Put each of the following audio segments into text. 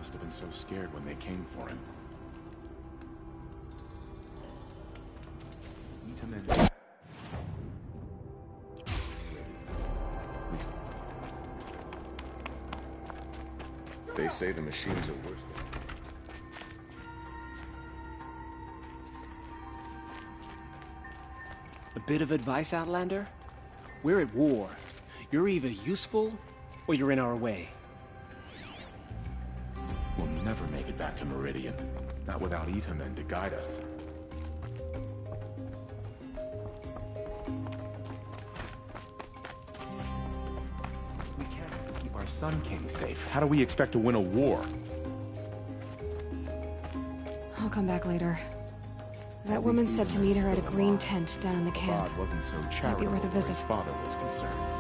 must have been so scared when they came for him. They say the machines are worthless. A bit of advice, Outlander? We're at war. You're either useful, or you're in our way. We'll never make it back to Meridian. Not without Itamen to guide us. We can't keep our Sun King safe. How do we expect to win a war? I'll come back later. That woman said to meet her at a green tent down in the camp. Abad wasn't so Might be charitable worth a where visit. his father was concerned.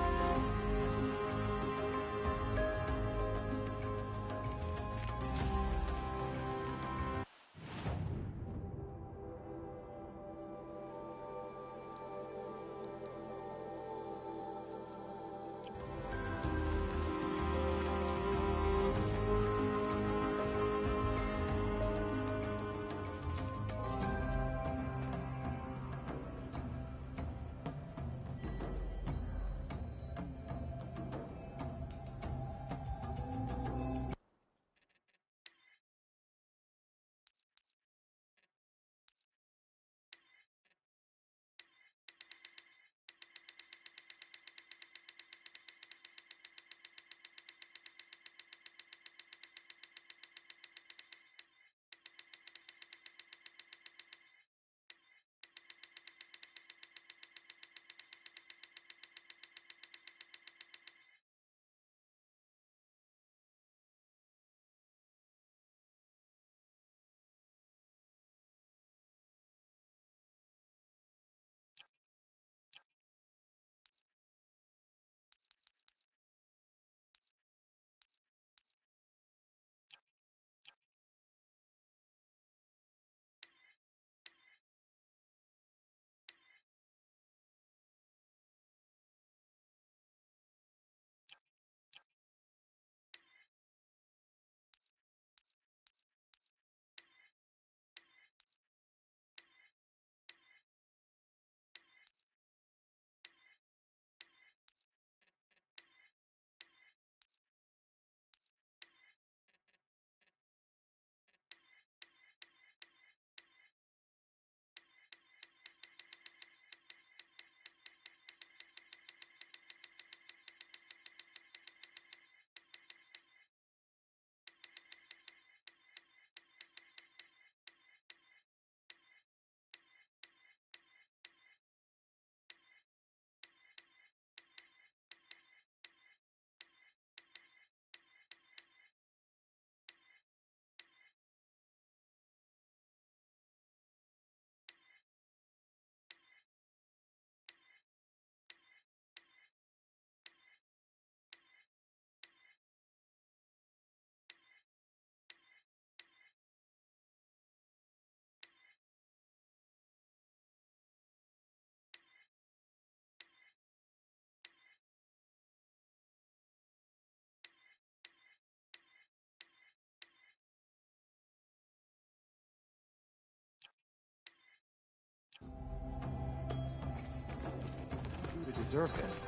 To deserve this.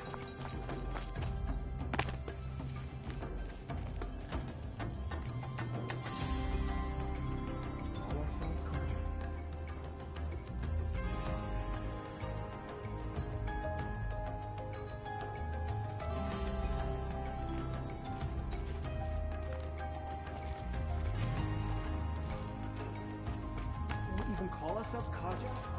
Don't even call ourselves Kaja?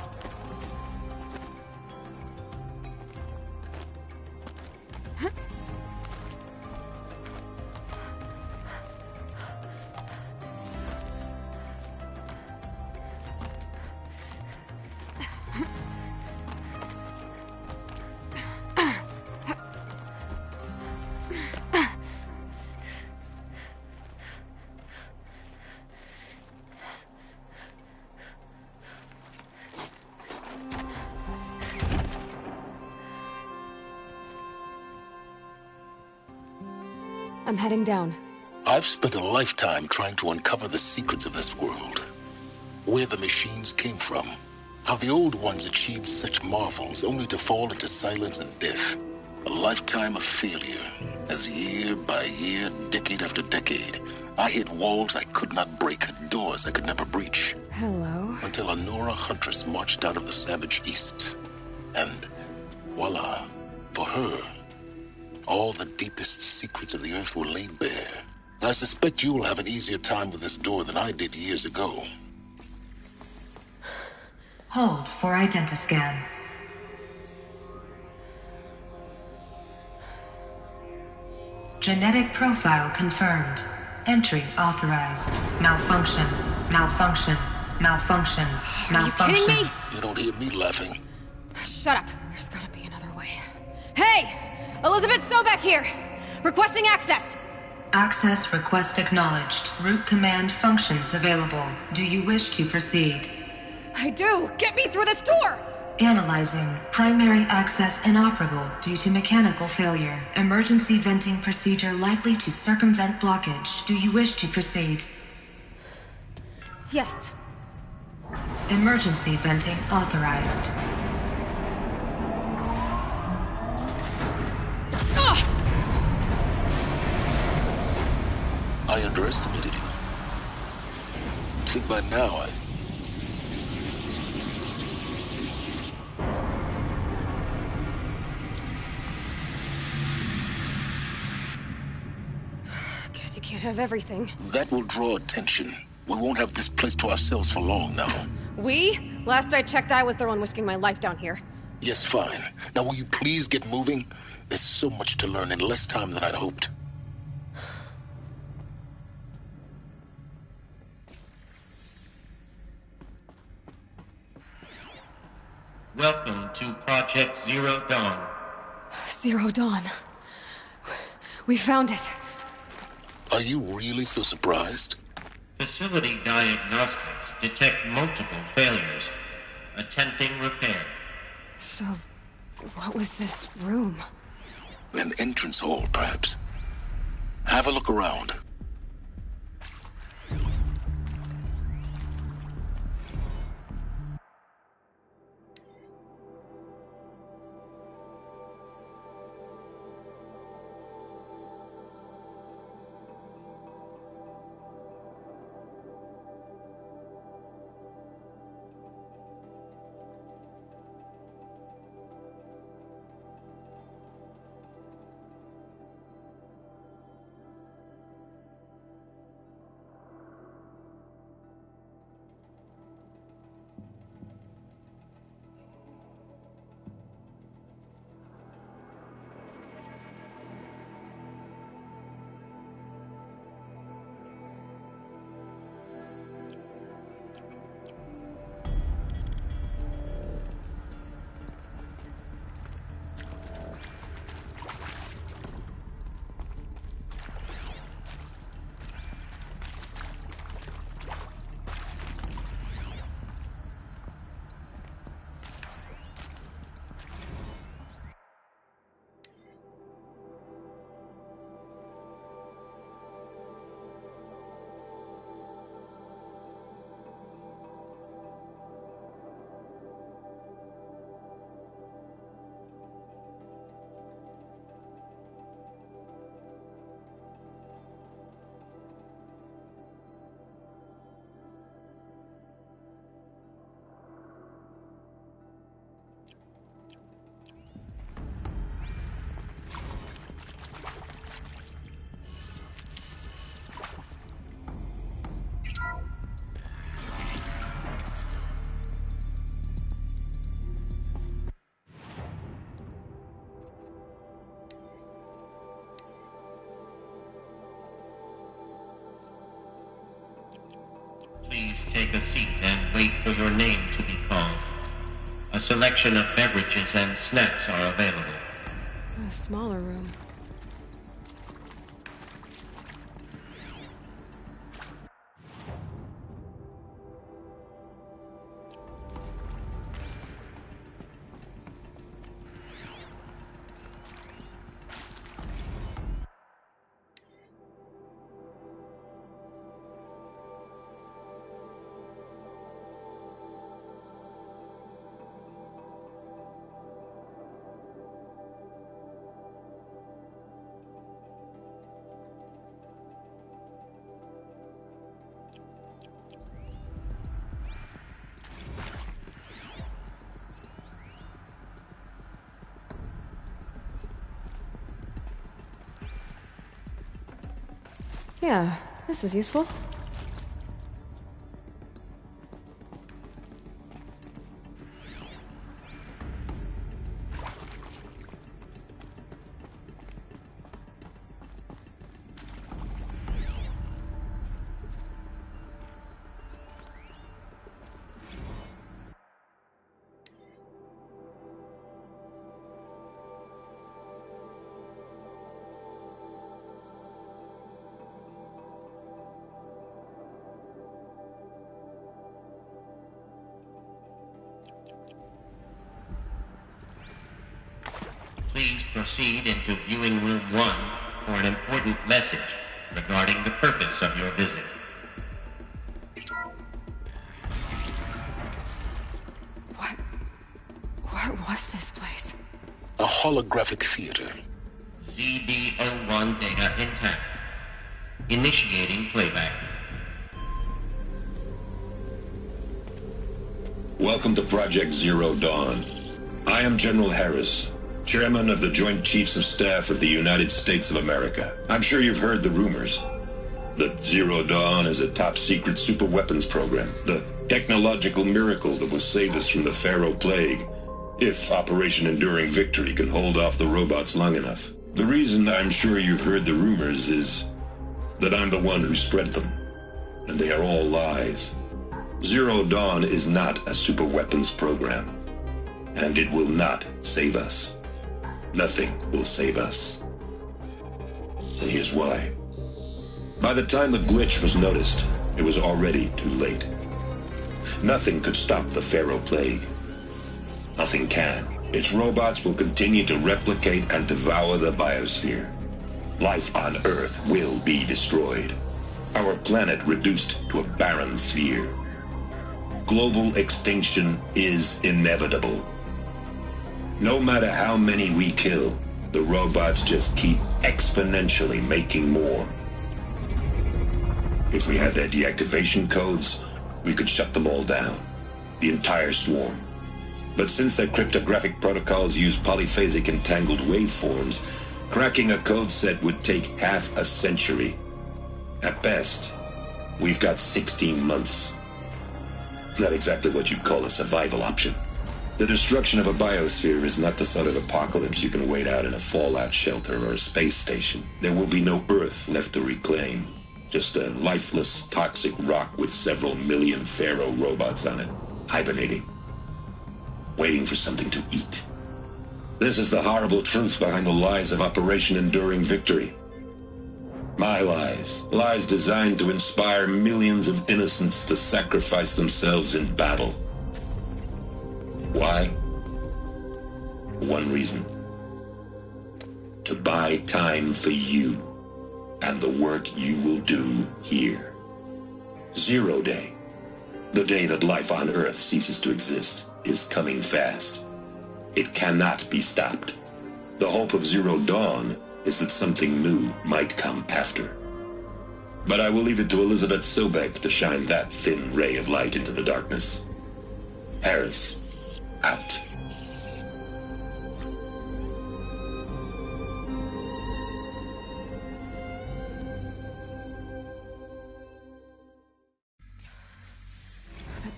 I'm heading down. I've spent a lifetime trying to uncover the secrets of this world. Where the machines came from. How the old ones achieved such marvels only to fall into silence and death. A lifetime of failure, as year by year, decade after decade, I hit walls I could not break, doors I could never breach. Hello? Until a Nora huntress marched out of the savage east. And voila, for her, all the deepest secrets of the earth were laid bare. I suspect you will have an easier time with this door than I did years ago. Hold for identiscan. Genetic profile confirmed. Entry authorized. Malfunction. Malfunction. Malfunction. Malfunction. Are you kidding me? You don't hear me laughing. Shut up. There's gotta be another way. Hey! Elizabeth Sobek here! Requesting access! Access request acknowledged. Root command functions available. Do you wish to proceed? I do! Get me through this door! Analyzing. Primary access inoperable due to mechanical failure. Emergency venting procedure likely to circumvent blockage. Do you wish to proceed? Yes. Emergency venting authorized. I underestimated you. Think by now Guess you can't have everything. that will draw attention. We won't have this place to ourselves for long now. We? Last I checked, I was the one risking my life down here. Yes, fine. Now will you please get moving? There's so much to learn in less time than I'd hoped. Welcome to Project Zero Dawn. Zero Dawn. We found it. Are you really so surprised? Facility diagnostics detect multiple failures. Attempting repair. So, what was this room? An entrance hall, perhaps. Have a look around. Please take a seat and wait for your name to be called. A selection of beverages and snacks are available. A smaller room. Yeah, this is useful. Please proceed into viewing room 1 for an important message regarding the purpose of your visit. What was this place? A holographic theater. ZB-01 data intact. Initiating playback. Welcome to Project Zero Dawn. I am General Harris, Chairman of the Joint Chiefs of Staff of the United States of America. I'm sure you've heard the rumors that Zero Dawn is a top-secret superweapons program, the technological miracle that will save us from the Pharaoh Plague, if Operation Enduring Victory can hold off the robots long enough. The reason I'm sure you've heard the rumors is that I'm the one who spread them, and they are all lies. Zero Dawn is not a superweapons program, and it will not save us. Nothing will save us. And here's why. By the time the glitch was noticed, it was already too late. Nothing could stop the Pharaoh Plague. Nothing can. Its robots will continue to replicate and devour the biosphere. Life on Earth will be destroyed. Our planet reduced to a barren sphere. Global extinction is inevitable. No matter how many we kill, the robots just keep exponentially making more. If we had their deactivation codes, we could shut them all down. The entire swarm. But since their cryptographic protocols use polyphasic entangled waveforms, cracking a code set would take half a century. At best, we've got 16 months. Not exactly what you'd call a survival option. The destruction of a biosphere is not the sort of apocalypse you can wait out in a fallout shelter or a space station. There will be no Earth left to reclaim. Just a lifeless, toxic rock with several million Pharaoh robots on it, hibernating, waiting for something to eat. This is the horrible truth behind the lies of Operation Enduring Victory. My lies. Lies designed to inspire millions of innocents to sacrifice themselves in battle. Why? One reason. To buy time for you and the work you will do here. Zero Day, the day that life on Earth ceases to exist, is coming fast. It cannot be stopped. The hope of Zero Dawn is that something new might come after. But I will leave it to Elizabeth Sobek to shine that thin ray of light into the darkness. Harris, out.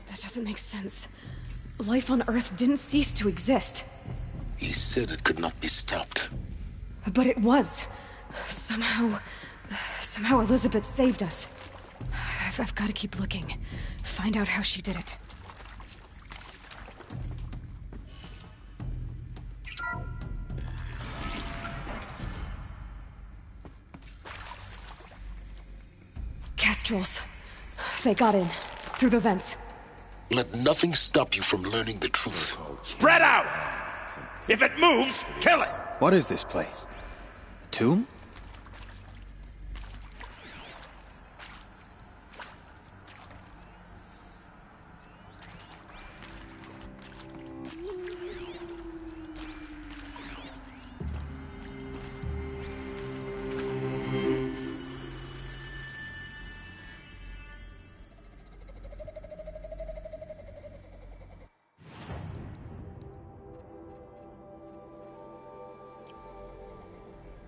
That doesn't make sense. Life on Earth didn't cease to exist. He said it could not be stopped. But it was. Somehow Elizabeth saved us. I've got to keep looking. Find out how she did it. Kestrels. They got in. Through the vents. Let nothing stop you from learning the truth. Spread out! If it moves, kill it! What is this place? A tomb?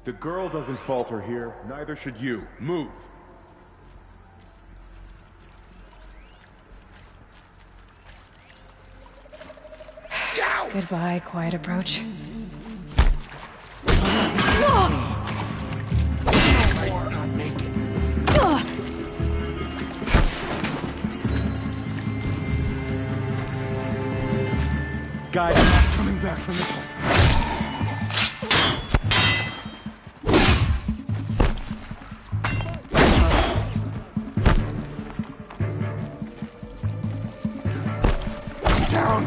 The girl doesn't falter here, neither should you. Move. Goodbye, quiet approach. Guys, I'm not coming back from this one. Down!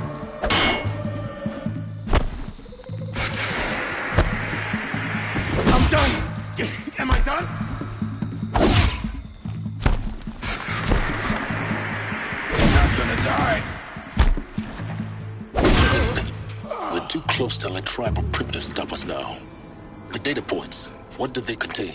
I'm done! Am I done? Not gonna die. We're too close to let tribal primitives stop us now. The data points, what did they contain?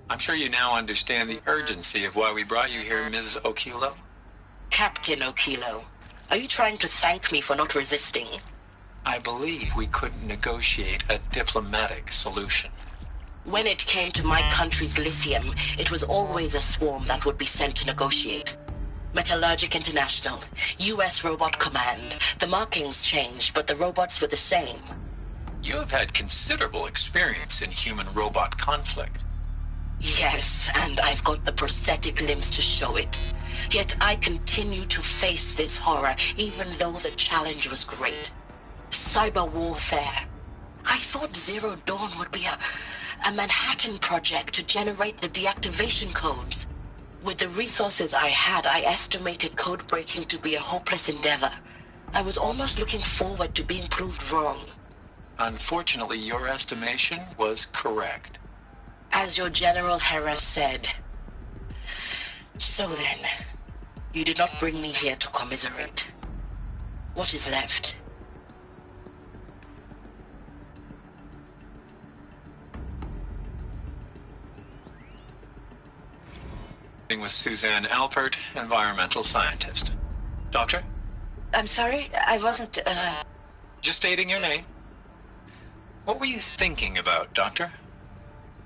I'm sure you now understand the urgency of why we brought you here, Ms. Okilo. Captain Okilo, are you trying to thank me for not resisting? I believe we couldn't negotiate a diplomatic solution. When it came to my country's lithium, it was always a swarm that would be sent to negotiate. Metallurgic International, U.S. Robot Command. The markings changed, but the robots were the same. You have had considerable experience in human-robot conflict. Yes, and I've got the prosthetic limbs to show it. Yet I continue to face this horror, even though the challenge was great. Cyber warfare. I thought Zero Dawn would be a Manhattan project to generate the deactivation codes. With the resources I had, I estimated code breaking to be a hopeless endeavor. I was almost looking forward to being proved wrong. Unfortunately, your estimation was correct. As your General Hera said. So then, you did not bring me here to commiserate. What is left? With Suzanne Alpert, environmental scientist. Doctor? I'm sorry, I wasn't, Just stating your name. What were you thinking about, Doctor?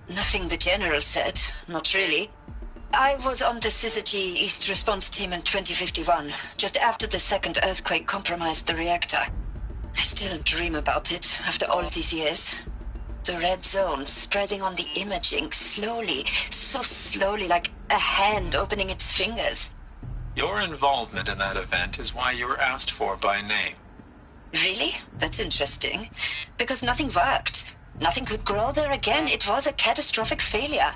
Nothing the General said, not really. I was on the Syzygy East Response Team in 2051, just after the second earthquake compromised the reactor. I still dream about it, after all these years. The red zone spreading on the imaging, slowly, so slowly, like a hand opening its fingers. Your involvement in that event is why you were asked for by name. Really? That's interesting. Because nothing worked. Nothing could grow there again. It was a catastrophic failure.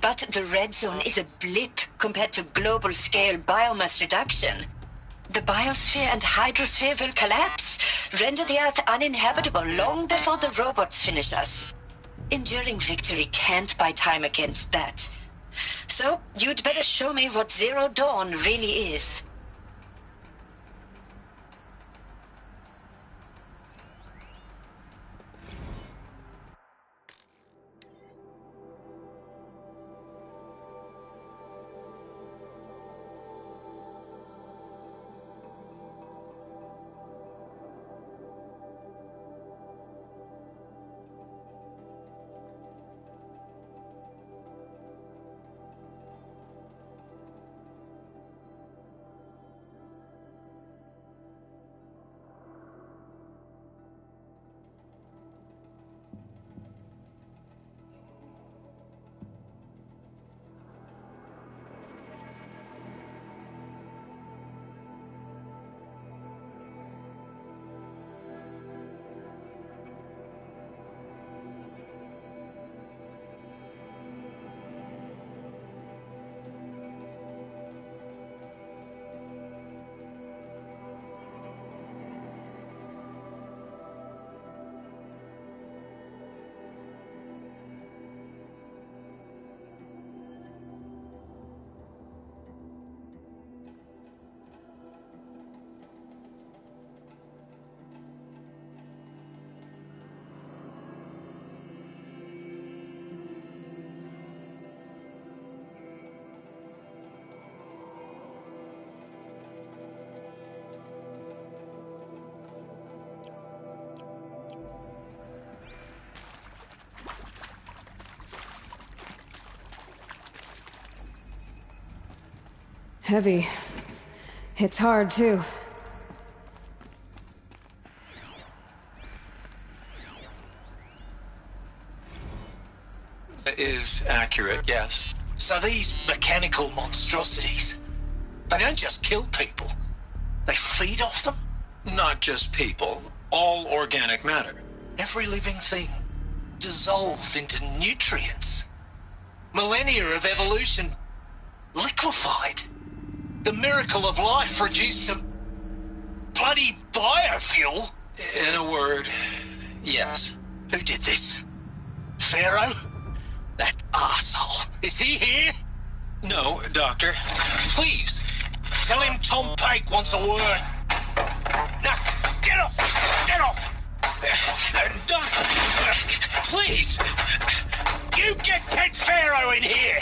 But the red zone is a blip compared to global-scale biomass reduction. The biosphere and hydrosphere will collapse, render the Earth uninhabitable long before the robots finish us. Enduring victory can't buy time against that. So, you'd better show me what Zero Dawn really is. Heavy. Hits hard, too. Is accurate, yes. So these mechanical monstrosities, they don't just kill people. They feed off them? Not just people, all organic matter. Every living thing dissolved into nutrients. Millennia of evolution liquefied. The miracle of life reduced to bloody biofuel. In a word, yes. Who did this? Pharaoh? That arsehole. Is he here? No, Doctor. Please, tell him Tom Pake wants a word. Now, get off! Get off! Doctor, please! You get Ted Pharaoh in here!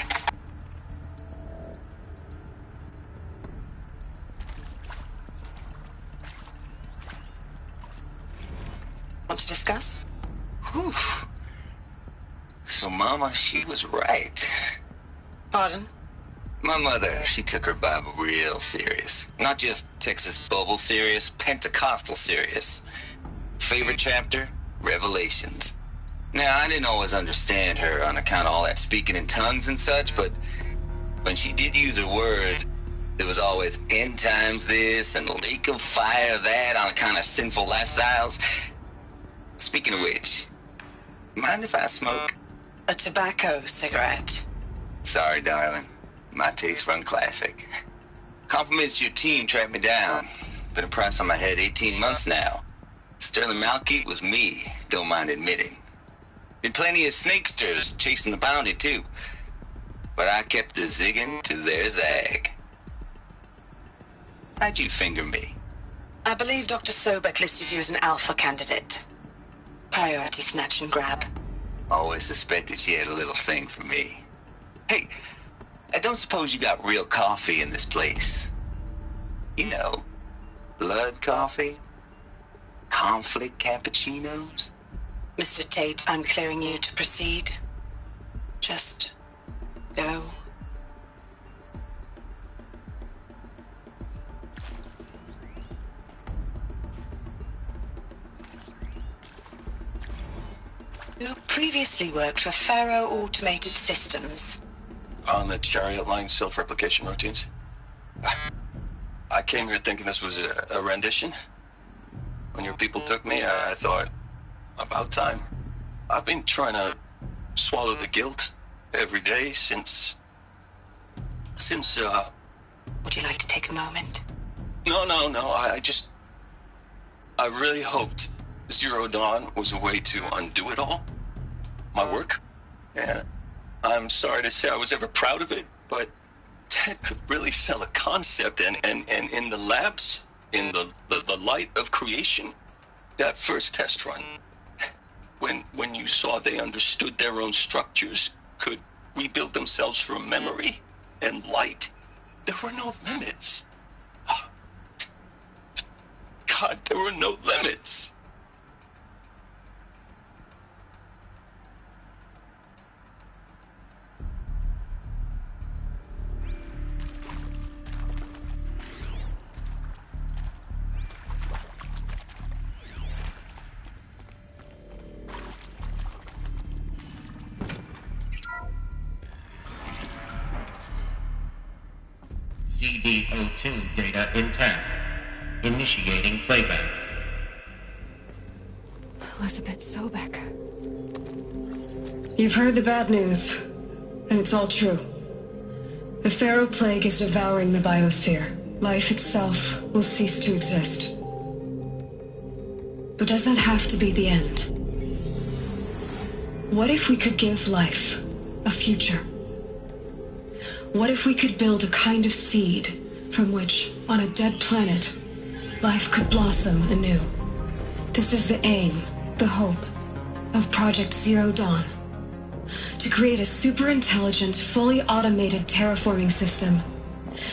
Want to discuss? Whew. So Mama, she was right. Pardon? My mother, she took her Bible real serious. Not just Texas Bubble serious, Pentecostal serious. Favorite chapter? Revelations. Now, I didn't always understand her on account of all that speaking in tongues and such, but when she did use her words, there was always end times this and lake of fire that on account of sinful lifestyles. Speaking of which, mind if I smoke? A tobacco cigarette. Sorry, darling. My taste run classic. Compliments to your team tracked me down. Been a price on my head 18 months now. Sterling Malkeet was me, don't mind admitting. Been plenty of snakesters chasing the bounty, too. But I kept the zigging to their zag. How'd you finger me? I believe Dr. Sobek listed you as an alpha candidate. Priority snatch and grab. Always suspected she had a little thing for me. Hey, I don't suppose you got real coffee in this place. You know, blood coffee? Conflict cappuccinos? Mr. Tate, I'm clearing you to proceed. Just go. You previously worked for Pharaoh Automated Systems. On the Chariot Line self-replication routines? I came here thinking this was a rendition. When your people took me, I thought, about time. I've been trying to swallow the guilt every day since... Would you like to take a moment? No, I really hoped Zero Dawn was a way to undo it all. My work. And I'm sorry to say I was ever proud of it, but Ted could really sell a concept, and in the labs, in the light of creation, that first test run, when you saw they understood their own structures, could rebuild themselves from memory and light, there were no limits. God, there were no limits. CD02 data intact. Initiating playback. Elizabeth Sobek. You've heard the bad news, and it's all true. The Pharaoh Plague is devouring the biosphere. Life itself will cease to exist. But does that have to be the end? What if we could give life a future? What if we could build a kind of seed from which, on a dead planet, life could blossom anew? This is the aim, the hope, of Project Zero Dawn. To create a super-intelligent, fully automated terraforming system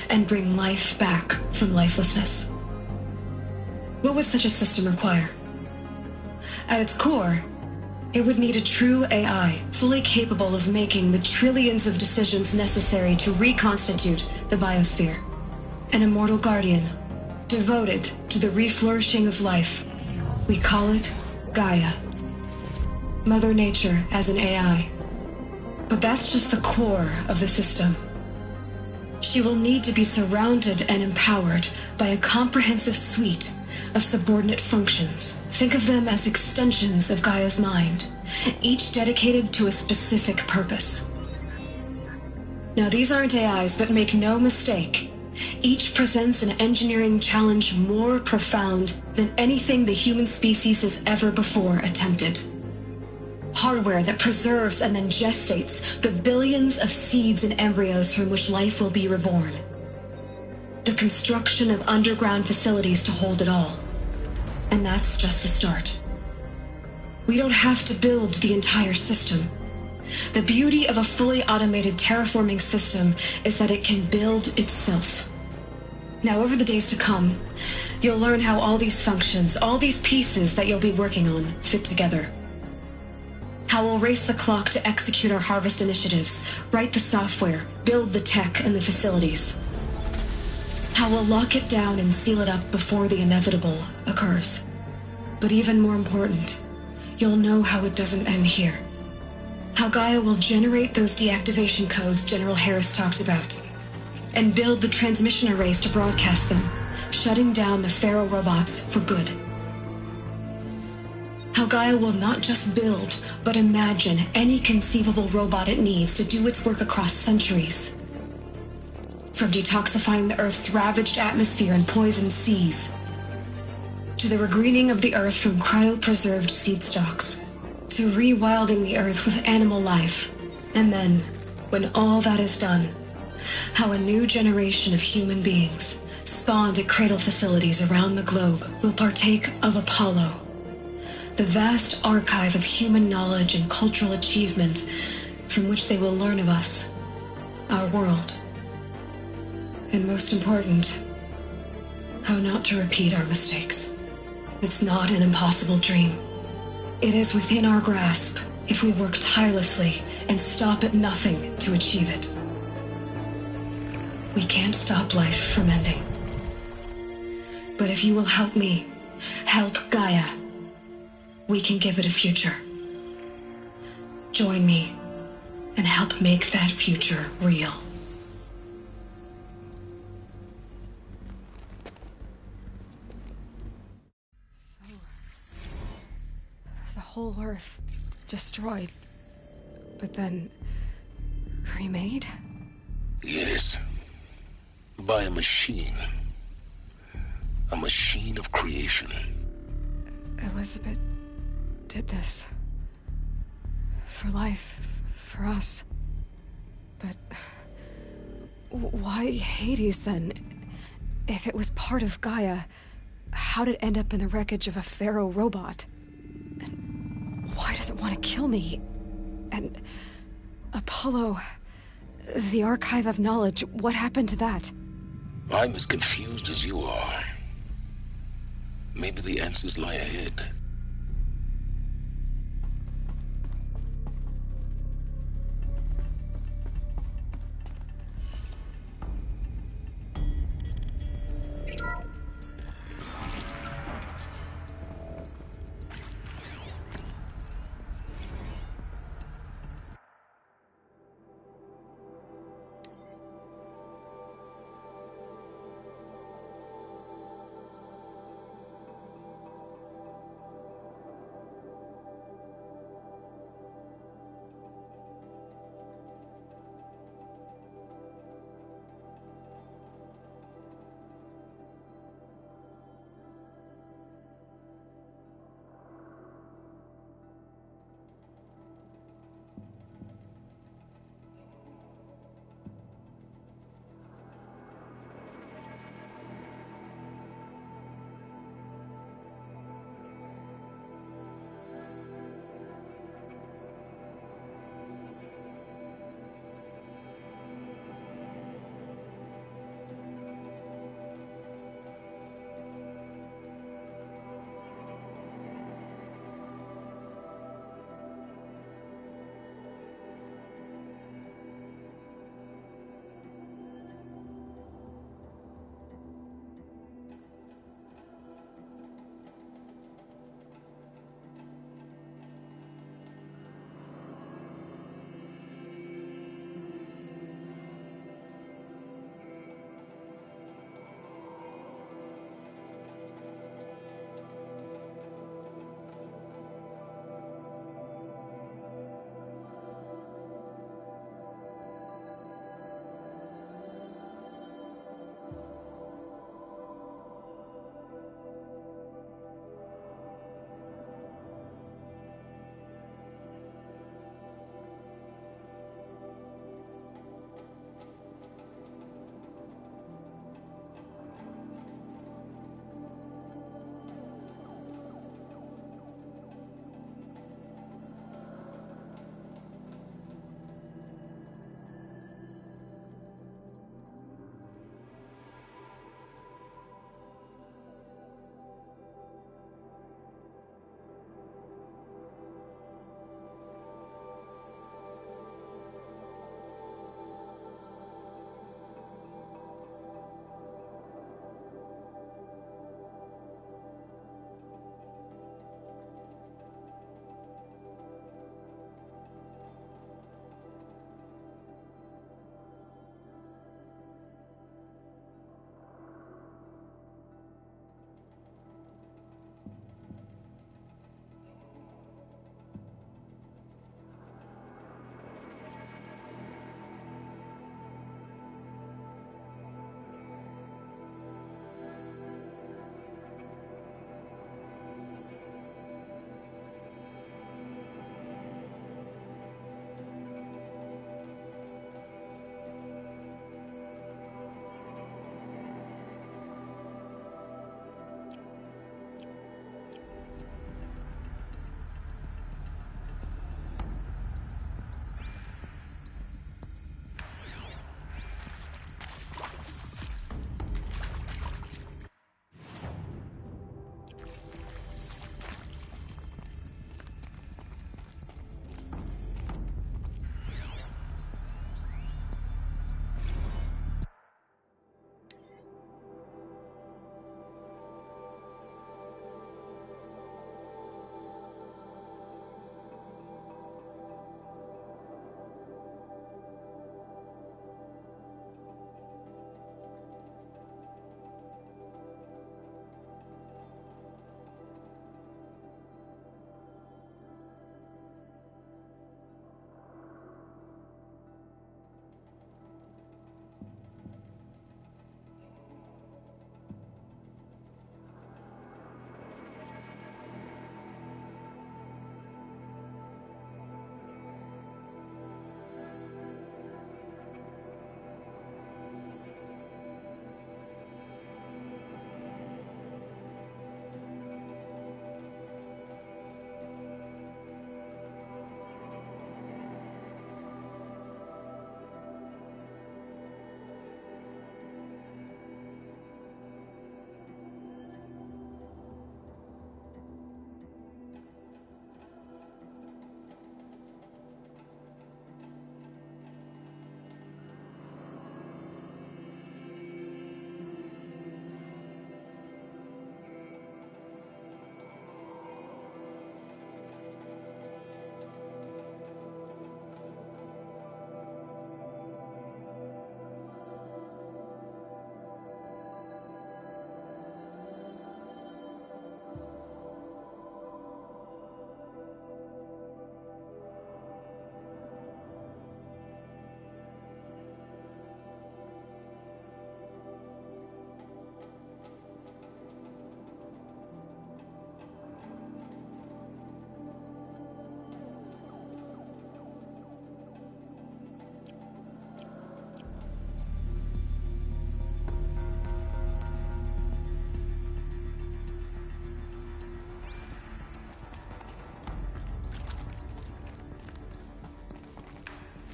and bring life back from lifelessness. What would such a system require? At its core, it would need a true AI, fully capable of making the trillions of decisions necessary to reconstitute the biosphere. an immortal guardian, devoted to the reflourishing of life. We call it Gaia. Mother Nature as an AI. But that's just the core of the system. She will need to be surrounded and empowered by a comprehensive suite of subordinate functions. Think of them as extensions of Gaia's mind, each dedicated to a specific purpose. Now, these aren't AIs, but make no mistake, each presents an engineering challenge more profound than anything the human species has ever before attempted. Hardware that preserves and then gestates the billions of seeds and embryos from which life will be reborn. The construction of underground facilities to hold it all. And that's just the start. We don't have to build the entire system. The beauty of a fully automated terraforming system is that it can build itself. Now, over the days to come, you'll learn how all these functions, all these pieces that you'll be working on, fit together. How we'll race the clock to execute our harvest initiatives, write the software, build the tech and the facilities. How we'll lock it down and seal it up before the inevitable occurs. But even more important, you'll know how it doesn't end here. How Gaia will generate those deactivation codes General Harris talked about, and build the transmission arrays to broadcast them, shutting down the Pharaoh robots for good. How Gaia will not just build, but imagine any conceivable robot it needs to do its work across centuries. From detoxifying the Earth's ravaged atmosphere and poisoned seas, to the regreening of the Earth from cryopreserved seed stalks, to rewilding the Earth with animal life. And then, when all that is done, how a new generation of human beings, spawned at cradle facilities around the globe, will partake of Apollo, the vast archive of human knowledge and cultural achievement from which they will learn of us, our world. And most important, how not to repeat our mistakes. It's not an impossible dream. It is within our grasp if we work tirelessly and stop at nothing to achieve it. We can't stop life from ending. But if you will help me, help Gaia, we can give it a future. Join me and help make that future real. So, the whole Earth destroyed, but then remade? Yes. By a machine. A machine of creation. Elizabeth did this. For life. For us. But why Hades, then? If it was part of Gaia, how did it end up in the wreckage of a Pharaoh robot? And why does it want to kill me? And Apollo, the Archive of Knowledge, what happened to that? I'm as confused as you are. Maybe the answers lie ahead.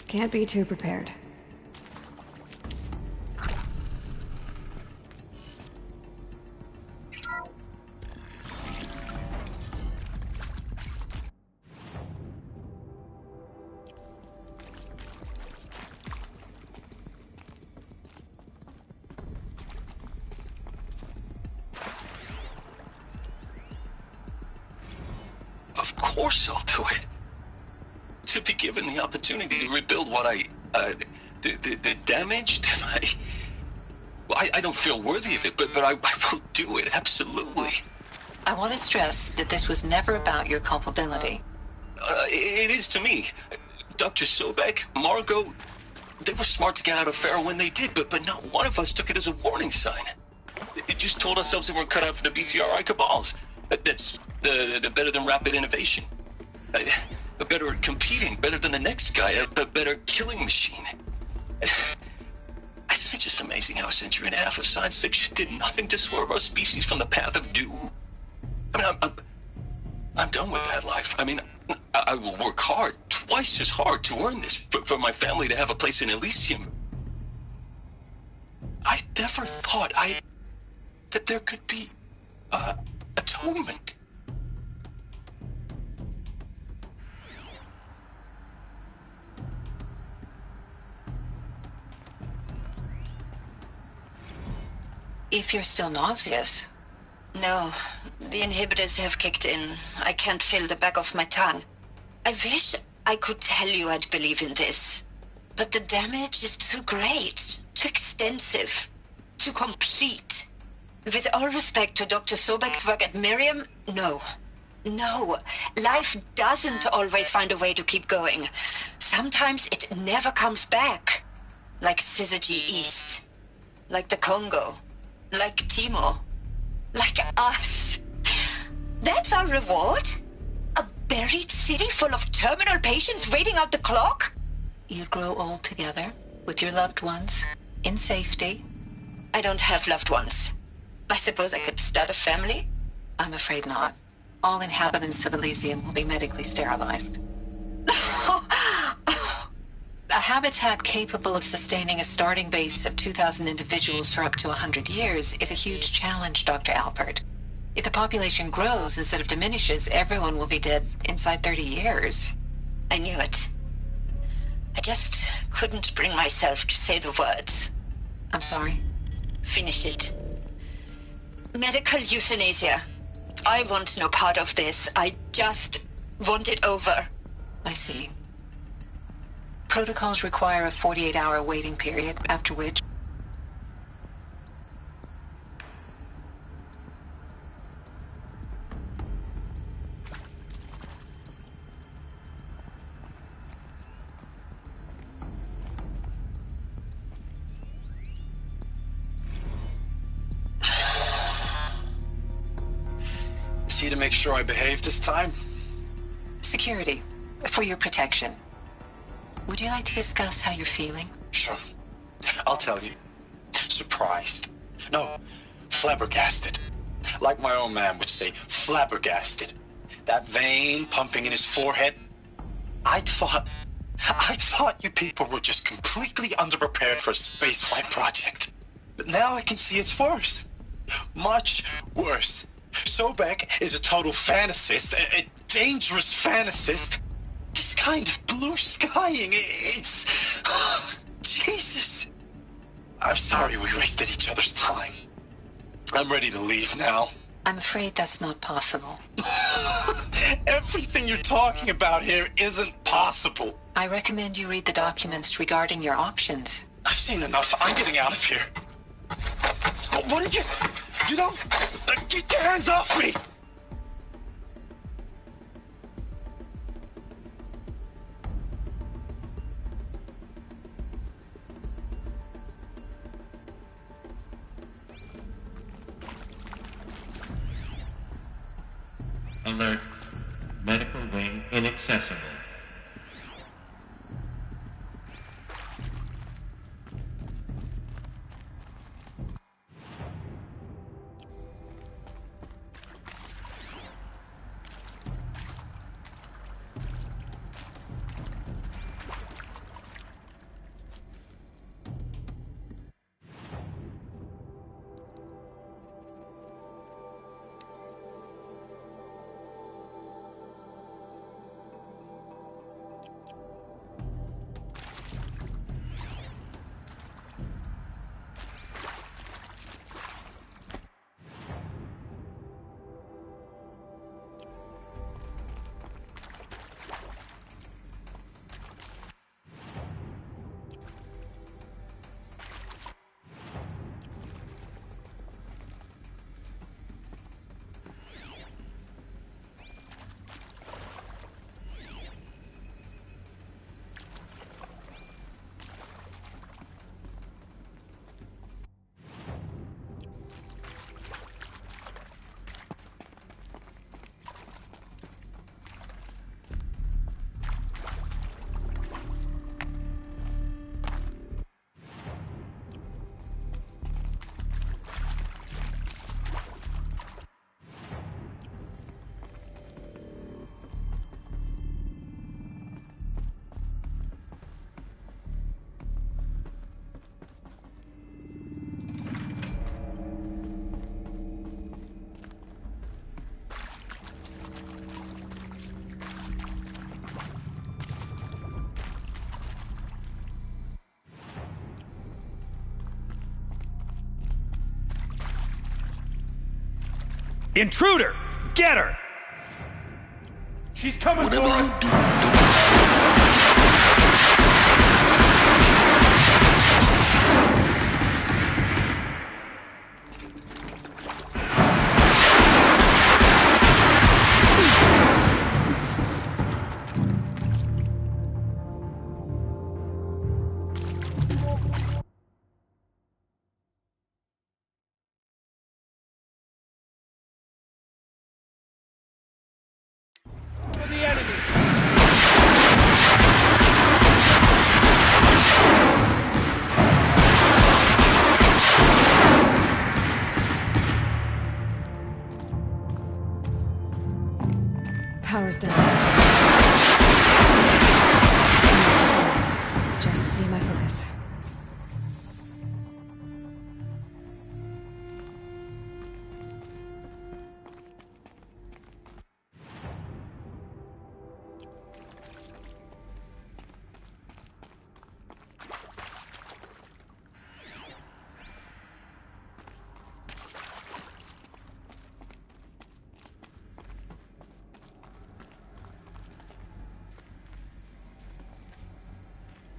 Can't be too prepared. Of course I'll do it. To be given the opportunity to rebuild what the damage that I don't feel worthy of it, but I will do it, absolutely. I want to stress that this was never about your culpability. It is to me. Dr. Sobek, Margot, they were smart to get out of Pharaoh when they did, but not one of us took it as a warning sign. It just told ourselves that we're cut out for the BTRI cabals. That's the better than rapid innovation. A better at competing, better than the next guy, a better killing machine. Isn't it just amazing how a century and a half of science fiction did nothing to swerve our species from the path of doom? I mean, I'm done with that life. I mean, I will work hard, twice as hard to earn this, for my family to have a place in Elysium. I never thought that there could be, atonement. If you're still nauseous. No, the inhibitors have kicked in. I can't feel the back of my tongue. I wish I could tell you I'd believe in this. But the damage is too great, too extensive, too complete. With all respect to Dr. Sobek's work at Miriam, no. No, life doesn't always find a way to keep going. Sometimes it never comes back. Like Syzygy East. Like the Congo. Like Timo. Like us. That's our reward? A buried city full of terminal patients waiting out the clock? You grow old together, with your loved ones, in safety. I don't have loved ones. I suppose I could start a family? I'm afraid not. All inhabitants of Elysium will be medically sterilized. A habitat capable of sustaining a starting base of 2,000 individuals for up to 100 years is a huge challenge, Dr. Alpert. If the population grows instead of diminishes, everyone will be dead inside 30 years. I knew it. I just couldn't bring myself to say the words. I'm sorry. Finish it. Medical euthanasia. I want no part of this. I just want it over. I see. Protocols require a 48-hour waiting period, after which... Is he to make sure I behave this time? Security. For your protection. Would you like to discuss how you're feeling? Sure. I'll tell you. Surprised. No, flabbergasted. Like my own man would say, flabbergasted. That vein pumping in his forehead. I thought you people were just completely underprepared for a spaceflight project. But now I can see it's worse. Much worse. Sobek is a total fantasist, a dangerous fantasist. This kind of blue skying, it's... Jesus. I'm sorry we wasted each other's time. I'm ready to leave now. I'm afraid that's not possible. Everything you're talking about here isn't possible. I recommend you read the documents regarding your options. I've seen enough. I'm getting out of here. What are you... You don't... Get your hands off me! Alert. Medical wing inaccessible. Intruder! Get her! She's coming Whatever for you us! Power's down. Just be my focus.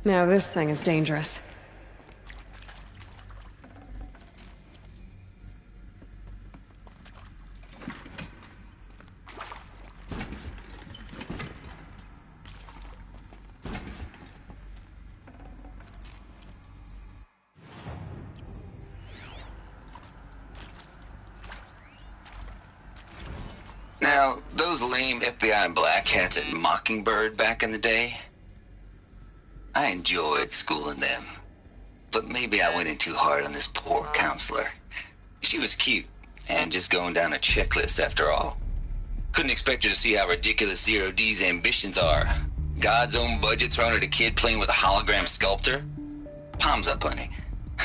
Now this thing is dangerous. Now, those lame FBI black hats at Mockingbird back in the day, I enjoyed schooling them. But maybe I went in too hard on this poor counselor. She was cute, and just going down a checklist after all. Couldn't expect her to see how ridiculous Zero D's ambitions are. God's own budget thrown at a kid playing with a hologram sculptor? Palms up, honey.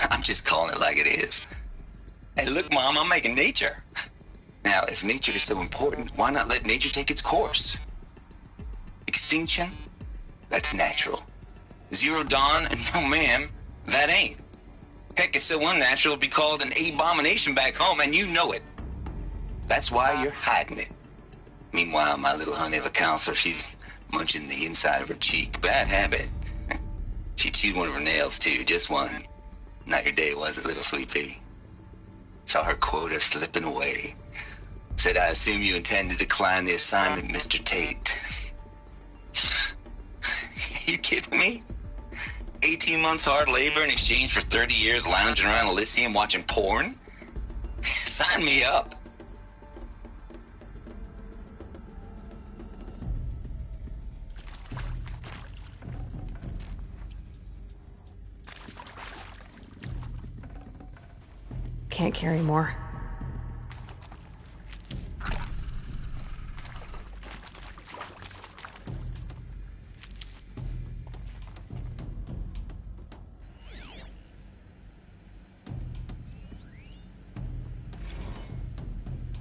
I'm just calling it like it is. Hey, look, Mom, I'm making nature. Now, if nature is so important, why not let nature take its course? Extinction? That's natural. Zero Dawn? No, ma'am, that ain't. Heck, it's so unnatural to be called an abomination back home, and you know it. That's why you're hiding it. Meanwhile, my little honey of a counselor, she's munching the inside of her cheek. Bad habit. She chewed one of her nails, too, just one. Not your day, was it, little sweet pea? Saw her quota slipping away. Said, I assume you intend to decline the assignment, Mr. Tate. You kidding me? 18 months hard labor in exchange for 30 years lounging around Elysium watching porn? Sign me up. Can't carry more.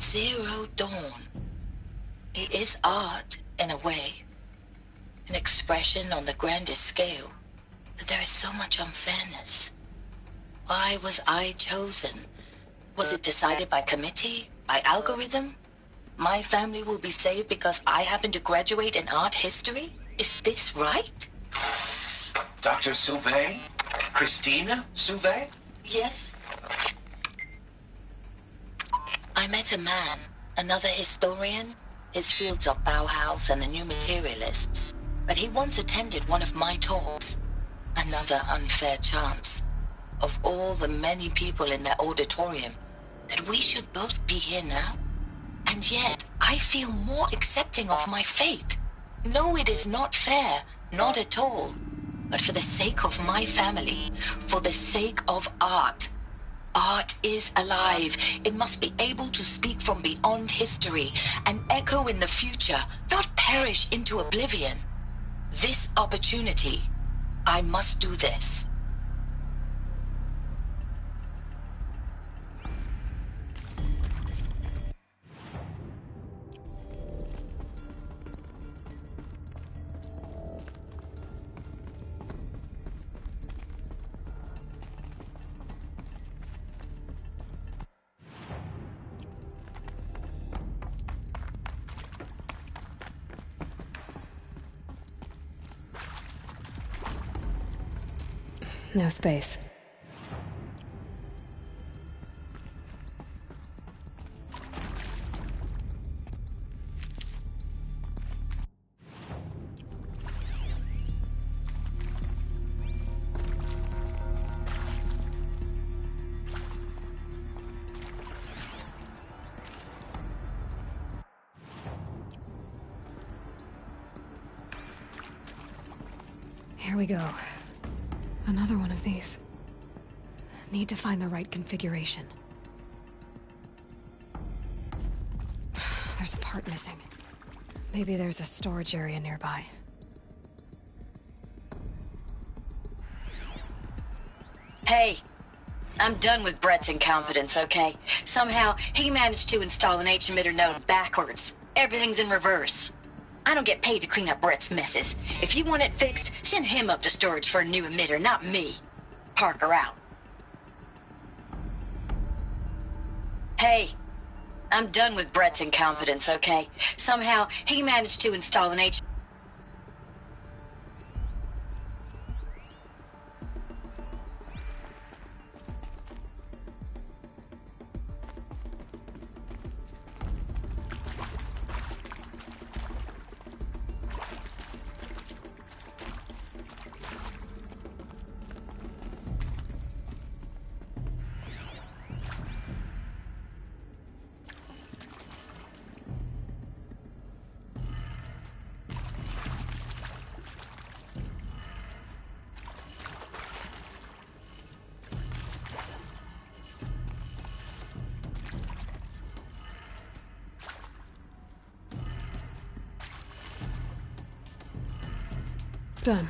Zero Dawn. It is art, in a way. An expression on the grandest scale. But there is so much unfairness. Why was I chosen? Was it decided by committee? By algorithm? My family will be saved because I happen to graduate in art history? Is this right? Dr. Sauvé? Christina Sauvé? Yes. I met a man, another historian. His fields are Bauhaus and the New Materialists. But he once attended one of my talks. Another unfair chance. Of all the many people in that auditorium, that we should both be here now. And yet, I feel more accepting of my fate. No, it is not fair, not at all. But for the sake of my family, for the sake of art. Art is alive. It must be able to speak from beyond history and echo in the future, not perish into oblivion. This opportunity, I must do this. No space. Here we go. Another one of these. Need to find the right configuration. There's a part missing. Maybe there's a storage area nearby. Hey, I'm done with Brett's incompetence, okay? Somehow, he managed to install an H-emitter node backwards. Everything's in reverse. I don't get paid to clean up Brett's messes. If you want it fixed, send him up to storage for a new emitter, not me. Parker out. Hey, I'm done with Brett's incompetence, okay? Somehow, he managed to install an H... Done.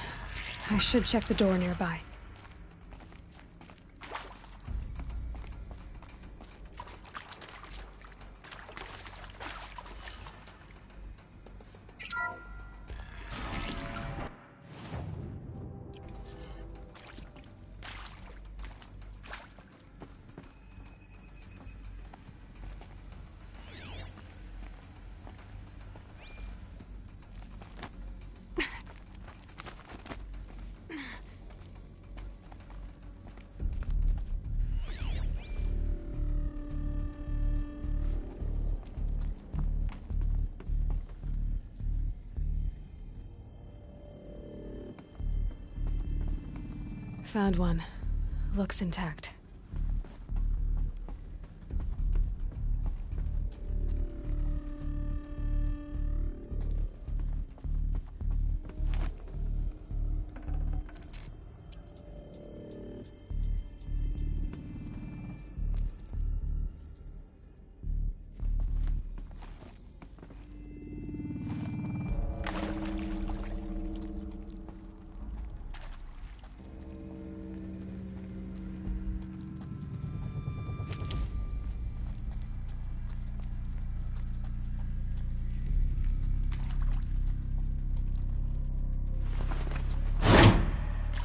I should check the door nearby. Found one. Looks intact.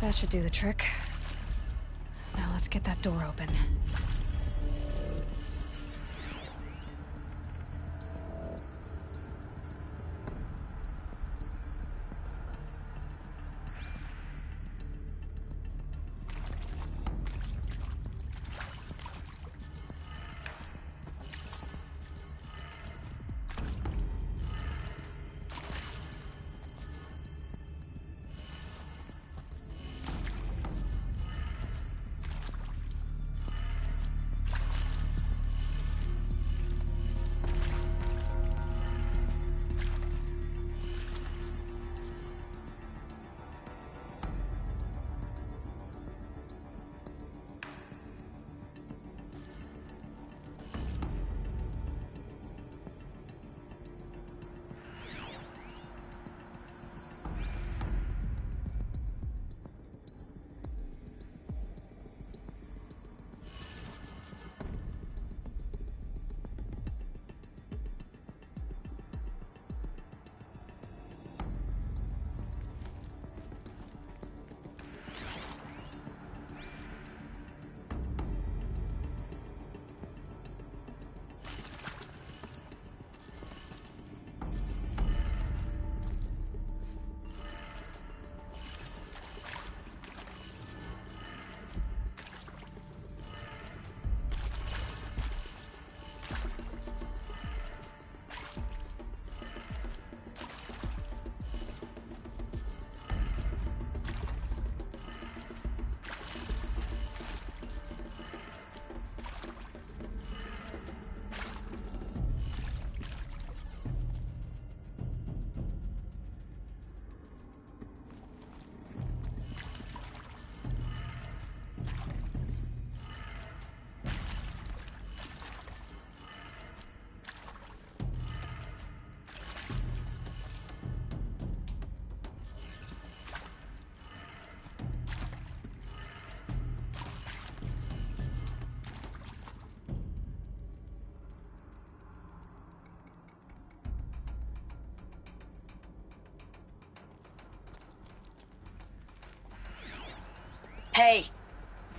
That should do the trick. Now let's get that door open. Hey,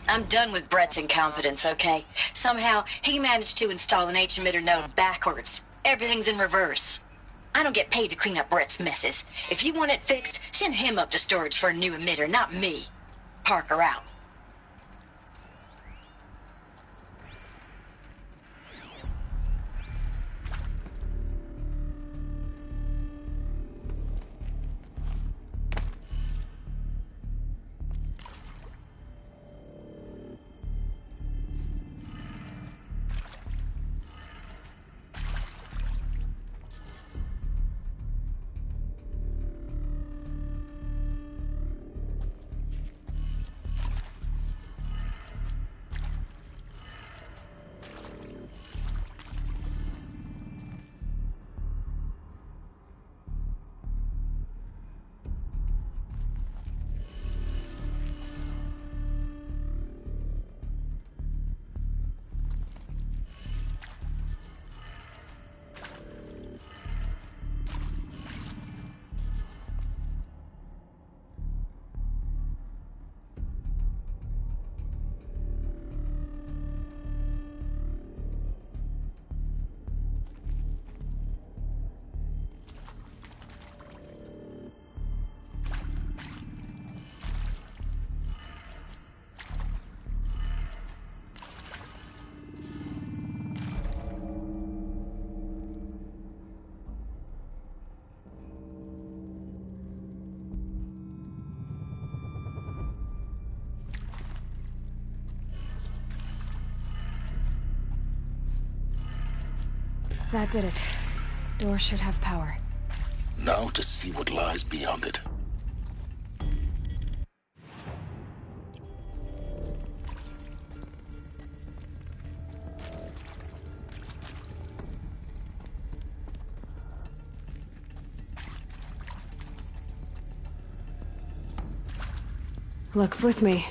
I'm done with Brett's incompetence, okay? Somehow, he managed to install an H-emitter node backwards. Everything's in reverse. I don't get paid to clean up Brett's messes. If you want it fixed, send him up to storage for a new emitter, not me. Parker out. That did it. Door should have power. Now to see what lies beyond it. Luck's with me.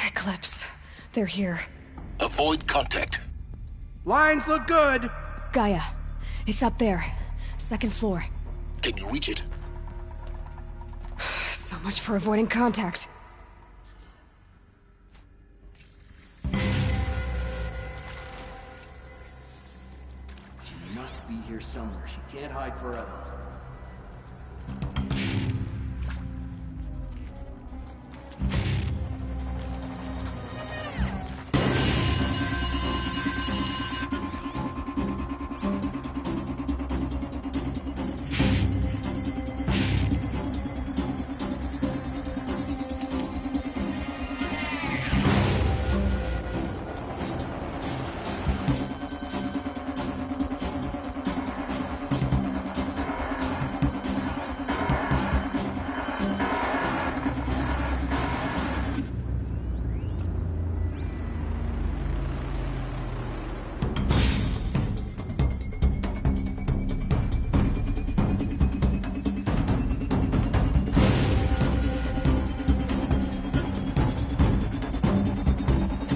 Eclipse. They're here. Avoid contact. Lines look good. Gaia. It's up there. Second floor. Can you reach it? So much for avoiding contact. She must be here somewhere. She can't hide forever.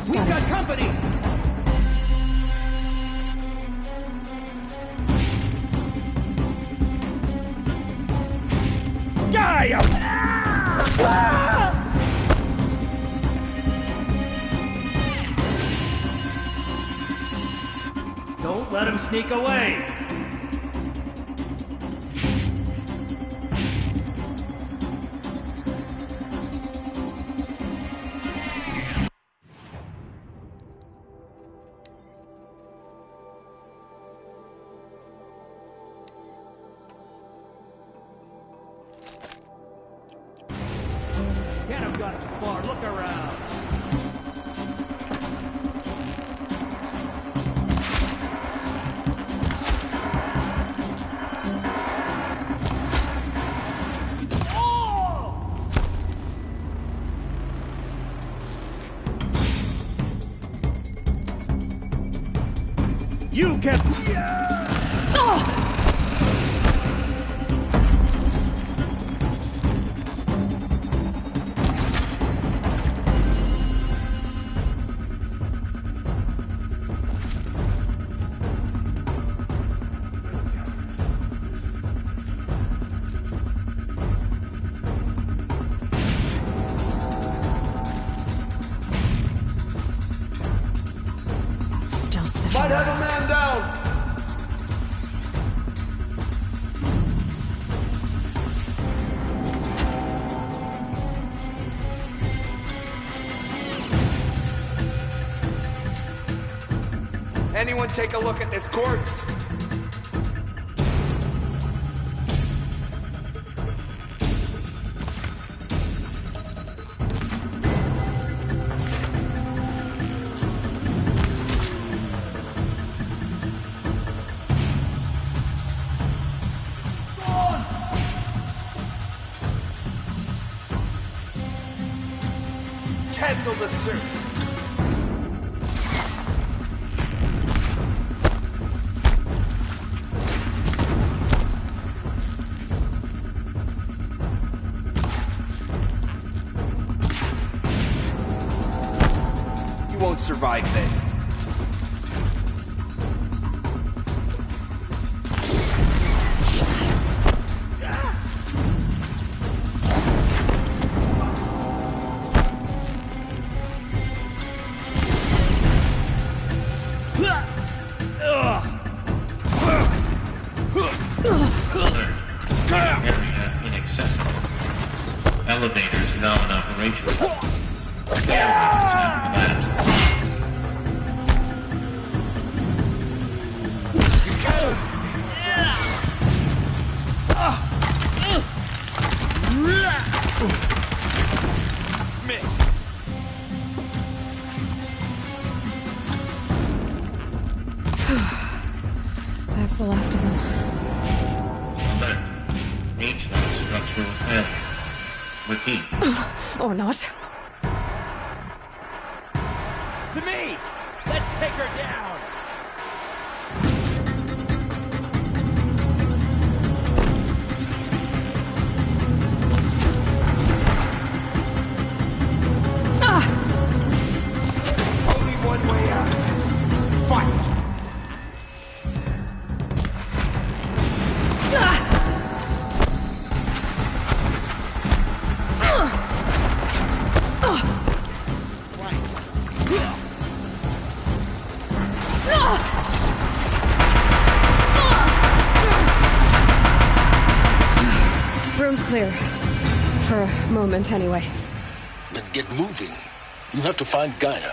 We've got company! Die! Don't let him sneak away! Can't have gone too far. Look around. You can... have a man down! Anyone take a look at this corpse? Cancel the search. You won't survive this. Area inaccessible. Elevators now in operation. Stairways have collapsed. Miss. That's the last of them. Alert. HVAC structural failure. Repeat. Or not. To me! Let's take her down! Only one way out of this. Fight! Room's clear. For a moment, anyway. Then get moving. You have to find Gaia.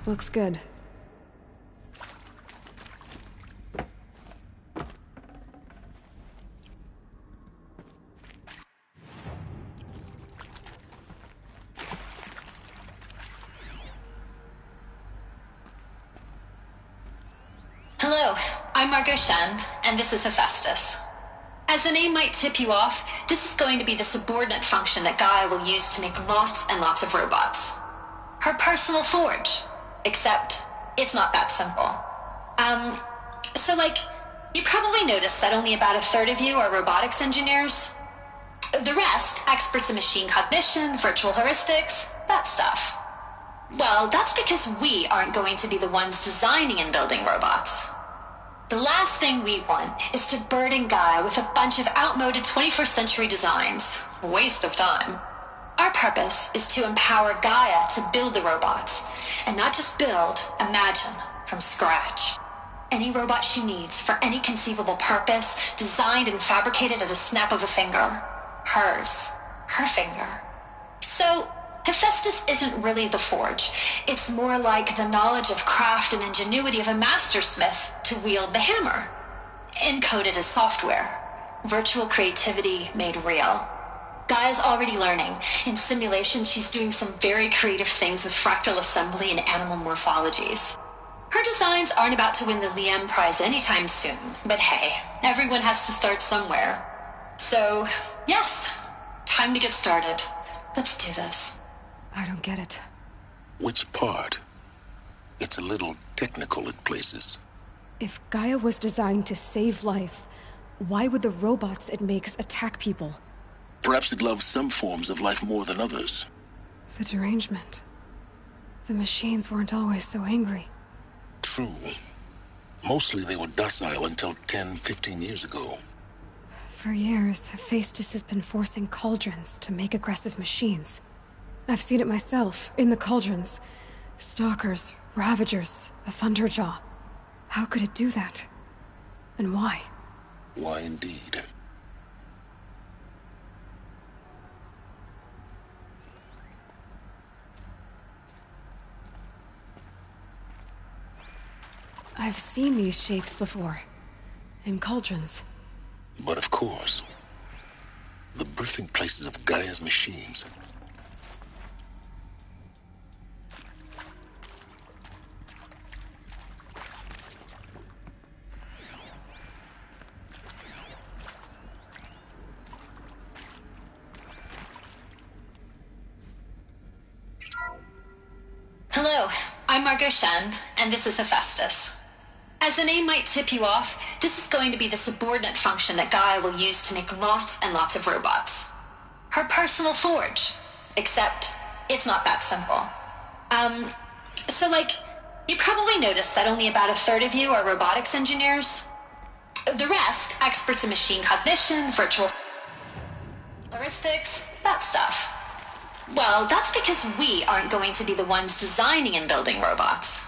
Looks good. Hello, I'm Margot Shen, and this is Hephaestus. As the name might tip you off, this is going to be the subordinate function that Gaia will use to make lots and lots of robots. Her personal forge. Except, it's not that simple. You probably noticed that only about a third of you are robotics engineers. The rest, experts in machine cognition, virtual heuristics, that stuff. Well, that's because we aren't going to be the ones designing and building robots. The last thing we want is to burden Gaia with a bunch of outmoded 21st century designs. Waste of time. Our purpose is to empower Gaia to build the robots, and not just build, imagine, from scratch. Any robot she needs for any conceivable purpose, designed and fabricated at a snap of a finger. Hers. Her finger. So, Hephaestus isn't really the forge. It's more like the knowledge of craft and ingenuity of a mastersmith to wield the hammer. Encoded as software. Virtual creativity made real. Gaia's already learning. In simulation, she's doing some very creative things with fractal assembly and animal morphologies. Her designs aren't about to win the Liam Prize anytime soon, but hey, everyone has to start somewhere. So, yes, time to get started. Let's do this. I don't get it. Which part? It's a little technical in places. If Gaia was designed to save life, why would the robots it makes attack people? Perhaps it loves some forms of life more than others. The derangement. The machines weren't always so angry. True. Mostly they were docile until 10, 15 years ago. For years, Hephaestus has been forcing cauldrons to make aggressive machines. I've seen it myself, in the cauldrons. Stalkers, Ravagers, a Thunderjaw. How could it do that? And why? Why indeed? I've seen these shapes before. In cauldrons. But of course, the birthing places of Gaia's machines. Hello, I'm Margot Shen, and this is Hephaestus. As the name might tip you off, this is going to be the subordinate function that Gaia will use to make lots and lots of robots. Her personal forge. Except, it's not that simple. You probably noticed that only about a third of you are robotics engineers. The rest, experts in machine cognition, virtual heuristics, that stuff. Well, that's because we aren't going to be the ones designing and building robots.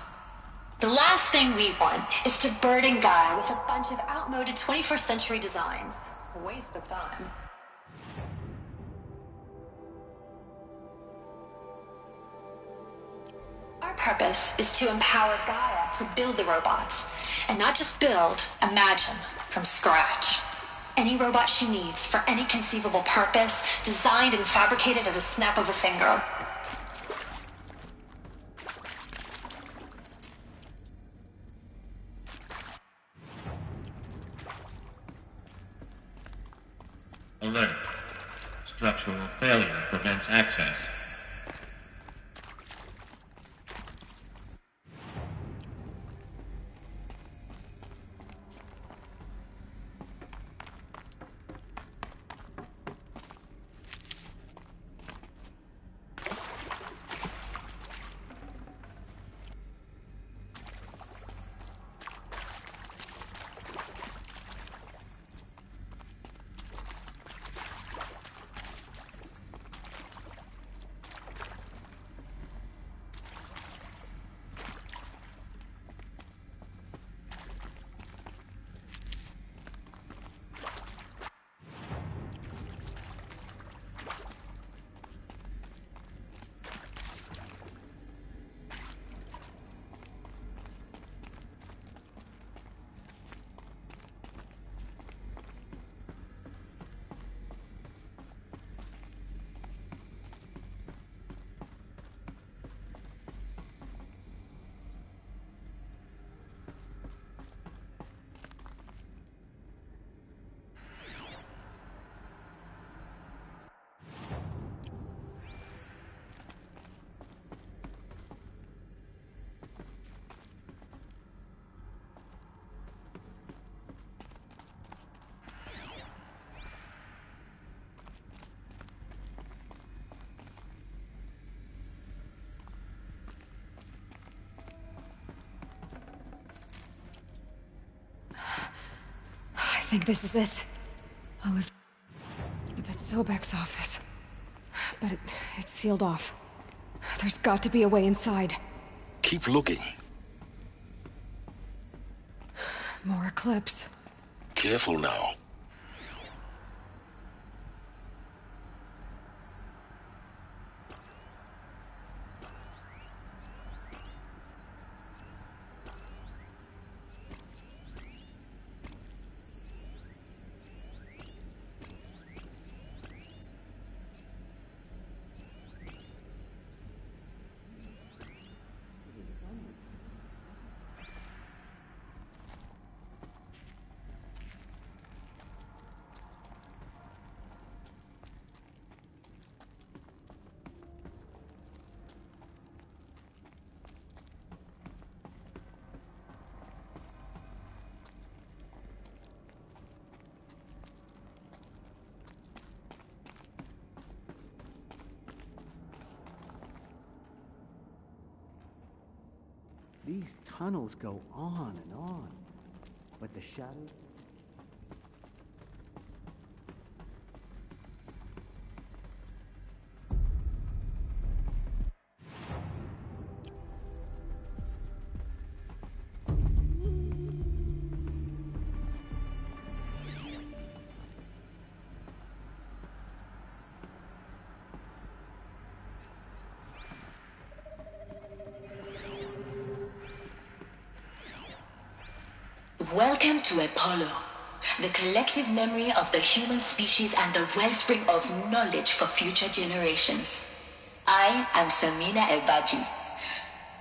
The last thing we want is to burden Gaia with a bunch of outmoded 21st century designs. A waste of time. Our purpose is to empower Gaia to build the robots. And not just build, imagine, from scratch. Any robot she needs for any conceivable purpose, designed and fabricated at a snap of a finger. Alert. Structural failure prevents access. I think this is it. Elizabeth Sobek's office. But it's sealed off. There's got to be a way inside. Keep looking. More Eclipse. Careful now. These tunnels go on and on. But the shadows... Welcome to Apollo, the collective memory of the human species and the wellspring of knowledge for future generations. I am Samina Ebaji.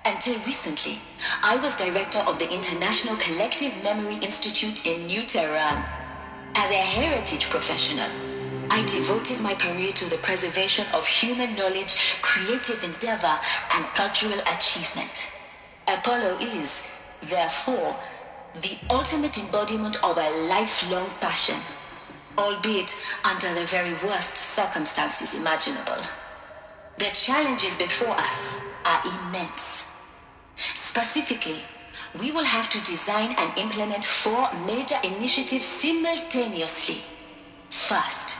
Until recently, I was director of the International Collective Memory Institute in New Tehran. As a heritage professional, I devoted my career to the preservation of human knowledge, creative endeavor, and cultural achievement. Apollo is, therefore, the ultimate embodiment of a lifelong passion, albeit under the very worst circumstances imaginable. The challenges before us are immense. Specifically, we will have to design and implement 4 major initiatives simultaneously. First,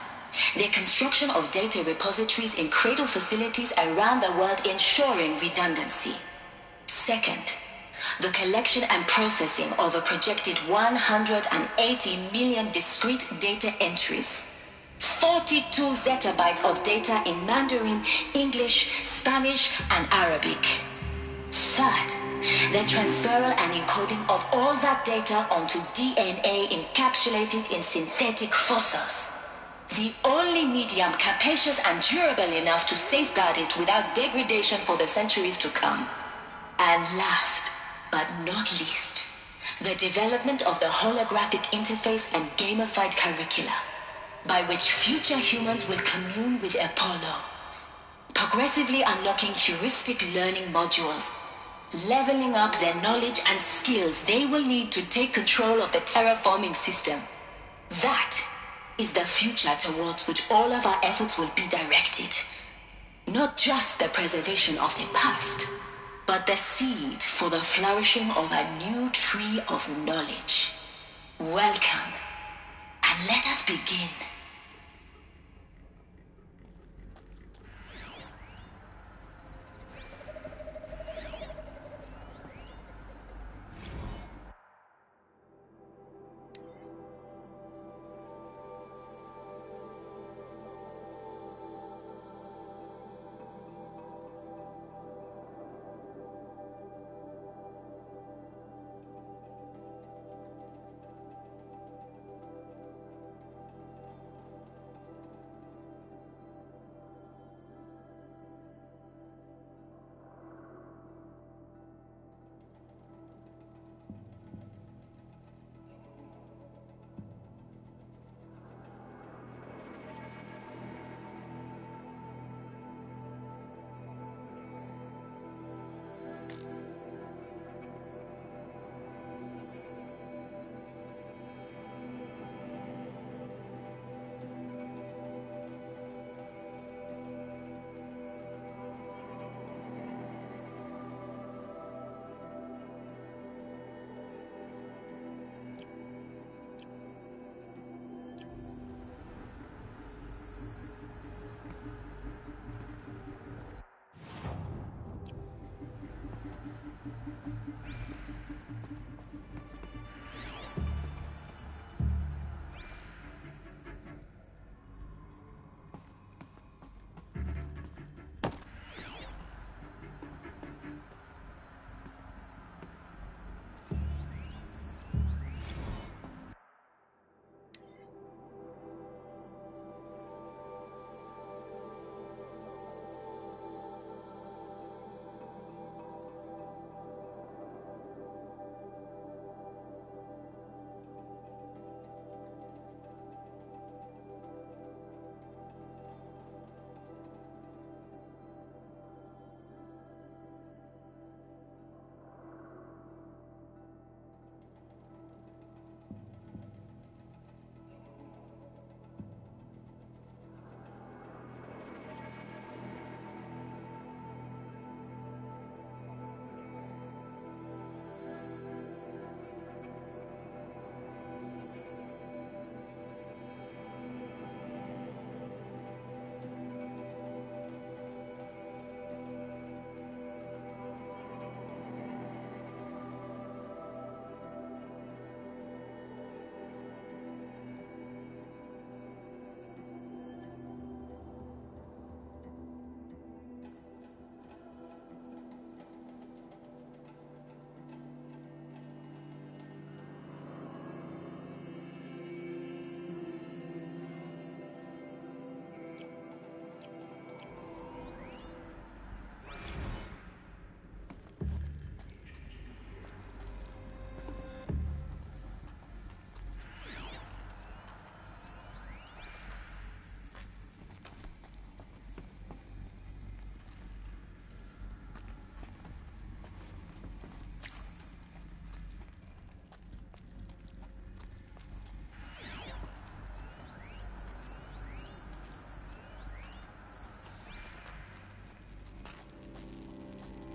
the construction of data repositories in cradle facilities around the world, ensuring redundancy. Second, the collection and processing of a projected 180 million discrete data entries, 42 zettabytes of data in Mandarin, English, Spanish, and Arabic. Third, the transferal and encoding of all that data onto DNA encapsulated in synthetic fossils. The only medium capacious and durable enough to safeguard it without degradation for the centuries to come. And last, but not least, the development of the holographic interface and gamified curricula, by which future humans will commune with Apollo, progressively unlocking heuristic learning modules, leveling up their knowledge and skills they will need to take control of the terraforming system. That is the future towards which all of our efforts will be directed. Not just the preservation of the past, but the seed for the flourishing of a new tree of knowledge. Welcome, and let us begin.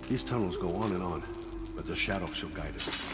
These tunnels go on, but the shadow shall guide us.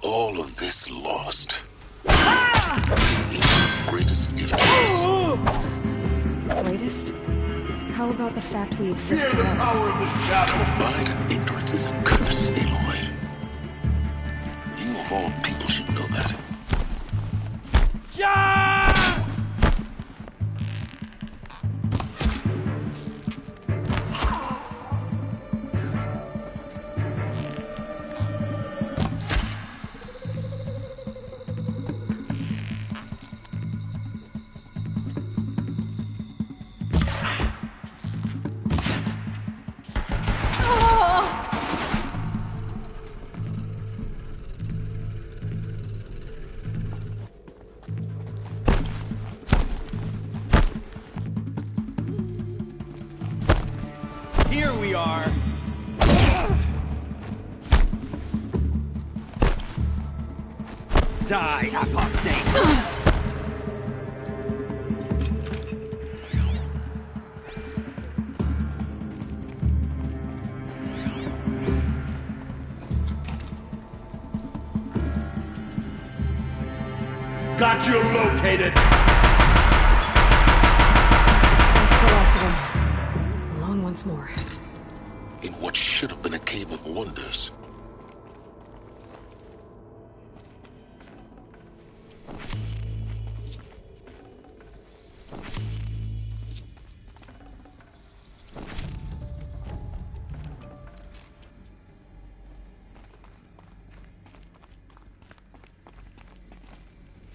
All of this lost. His greatest gift to us. Greatest? How about the fact we exist Fear the power of the shadow. Pride and ignorance is a curse, Aloy. You of all people should know that. Here we are. Die, apostate. Got you located. That's the last of them. Along once more. In what should have been a cave of wonders.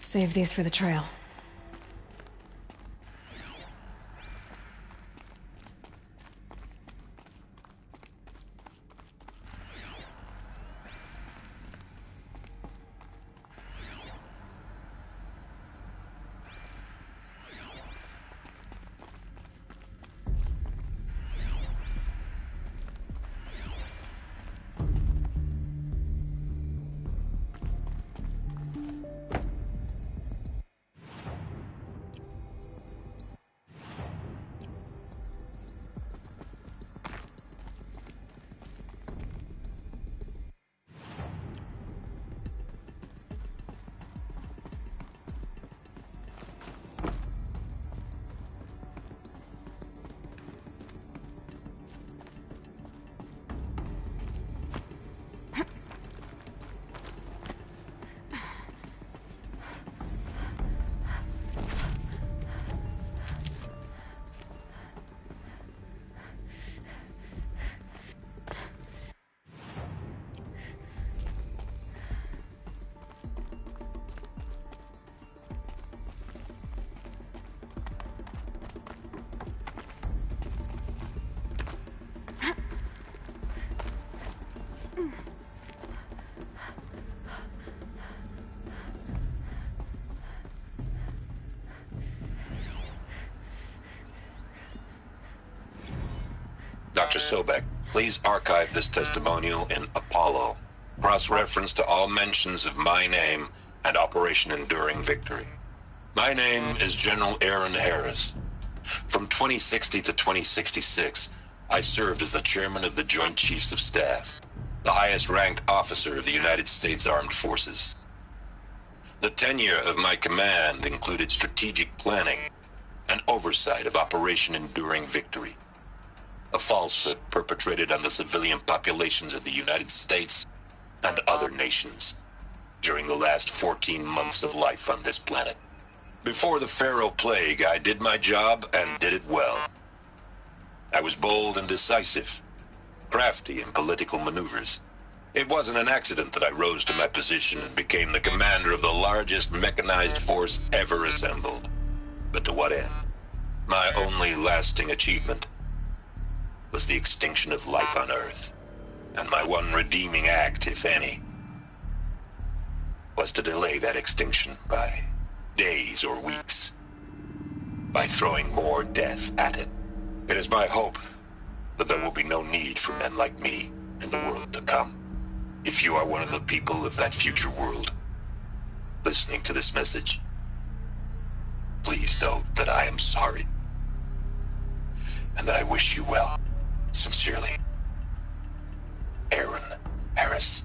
Save these for the trail. Dr. Sobek, please archive this testimonial in Apollo. Cross-reference to all mentions of my name and Operation Enduring Victory. My name is General Aaron Harris. From 2060 to 2066, I served as the chairman of the Joint Chiefs of Staff, the highest-ranked officer of the United States Armed Forces. The tenure of my command included strategic planning and oversight of Operation Enduring Victory, a falsehood perpetrated on the civilian populations of the United States and other nations during the last 14 months of life on this planet. Before the Pharaoh Plague, I did my job and did it well. I was bold and decisive, crafty in political maneuvers, It wasn't an accident that I rose to my position and became the commander of the largest mechanized force ever assembled. But to what end? My only lasting achievement was the extinction of life on Earth. And my one redeeming act, if any, was to delay that extinction by days or weeks, by throwing more death at it. It is my hope that there will be no need for men like me in the world to come. If you are one of the people of that future world listening to this message, please know that I am sorry, and that I wish you well. Sincerely, Aaron Harris.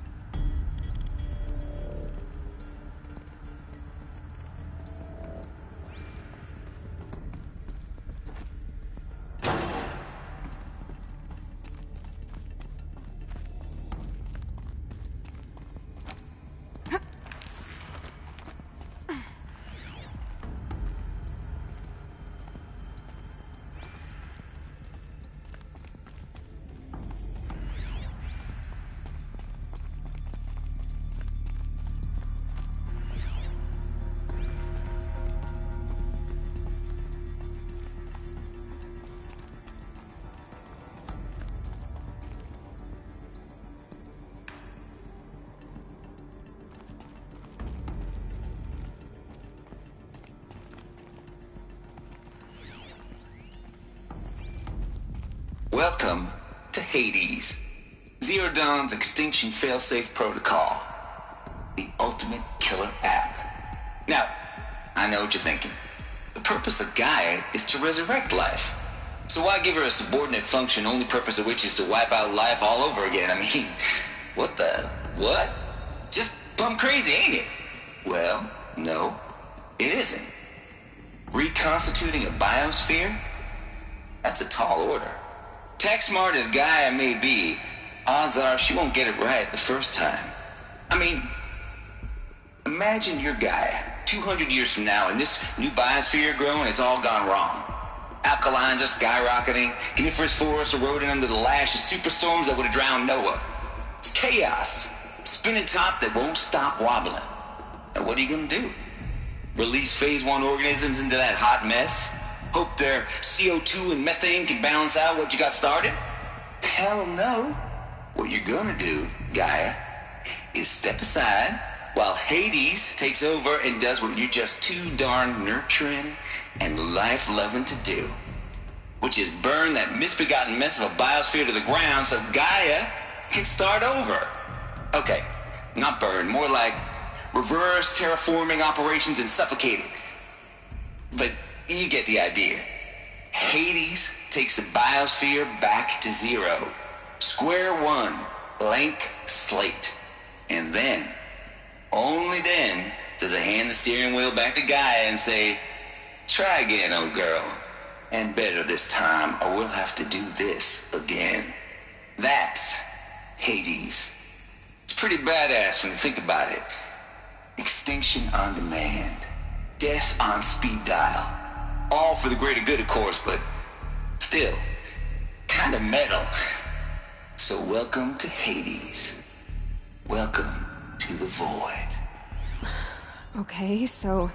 Welcome to Hades, Zero Dawn's extinction failsafe protocol, the ultimate killer app. Now, I know what you're thinking. The purpose of Gaia is to resurrect life. So why give her a subordinate function, only purpose of which is to wipe out life all over again? I mean, what? Just plumb crazy, ain't it? Well, no, it isn't. Reconstituting a biosphere? That's a tall order. Tech smart as Gaia may be, odds are she won't get it right the first time. I mean, imagine you're Gaia, 200 years from now, and this new biosphere you're growing, it's all gone wrong. Alkalines are skyrocketing, coniferous forests eroding under the lash of superstorms that would have drowned Noah. It's chaos, spinning top that won't stop wobbling. And what are you gonna do? Release phase 1 organisms into that hot mess? Hope their CO2 and methane can balance out what you got started? Hell no. What you're gonna do, Gaia, is step aside while Hades takes over and does what you're just too darn nurturing and life-loving to do, which is burn that misbegotten mess of a biosphere to the ground so Gaia can start over. Okay, not burn, more like reverse terraforming operations and suffocate it. But you get the idea. Hades takes the biosphere back to zero. Square one, blank slate. And then, only then, does it hand the steering wheel back to Gaia and say, try again, old girl. And better this time, or we'll have to do this again. That's Hades. It's pretty badass when you think about it. Extinction on demand. Death on speed dial. All for the greater good, of course, but still, kind of metal. So welcome to Hades. Welcome to the void. Okay, so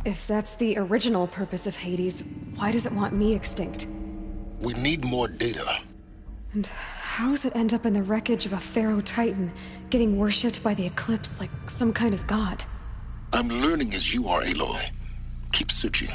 if that's the original purpose of Hades, why does it want me extinct? We need more data. And how does it end up in the wreckage of a Pharaoh Titan, getting worshipped by the Eclipse like some kind of god? I'm learning as you are, Aloy. Keep searching.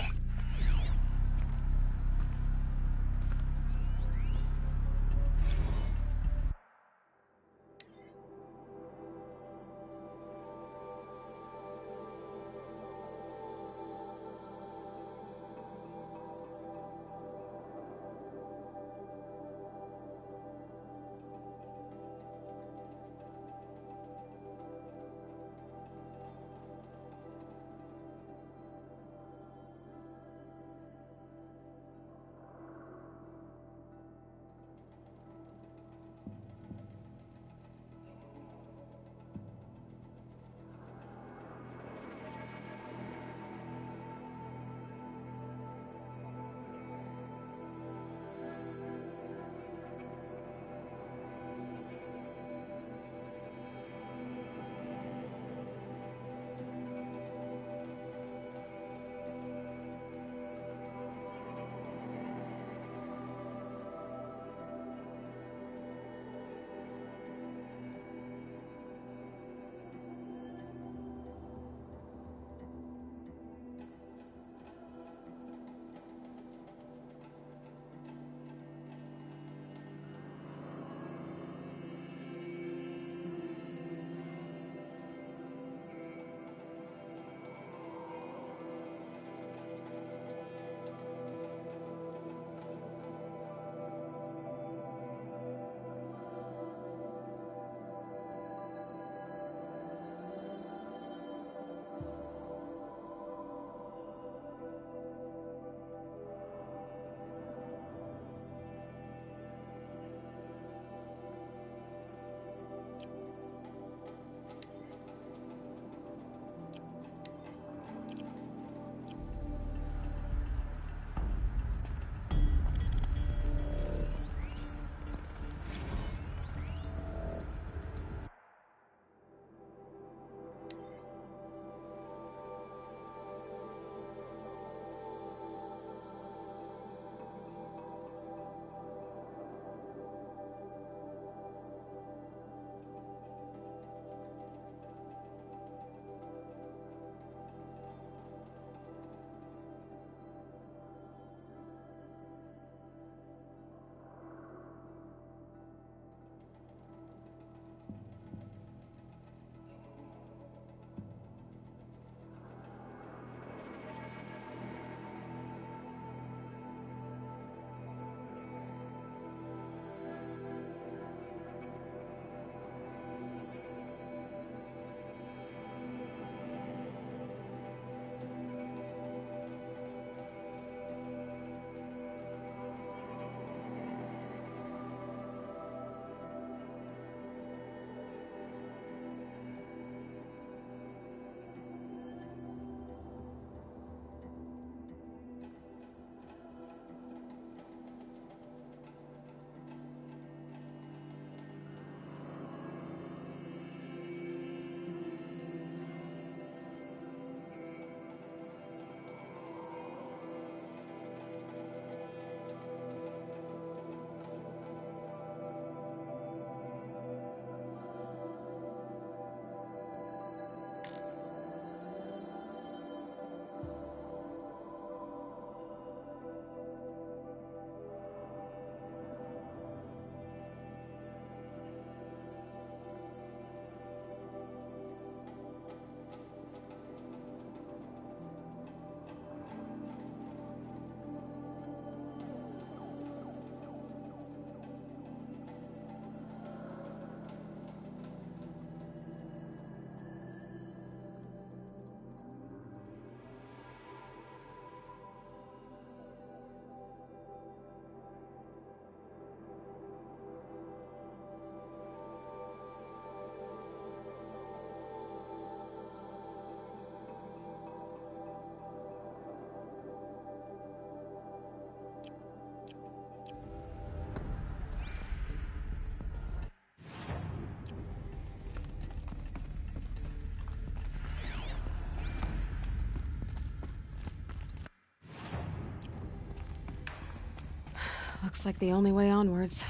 Looks like the only way onwards.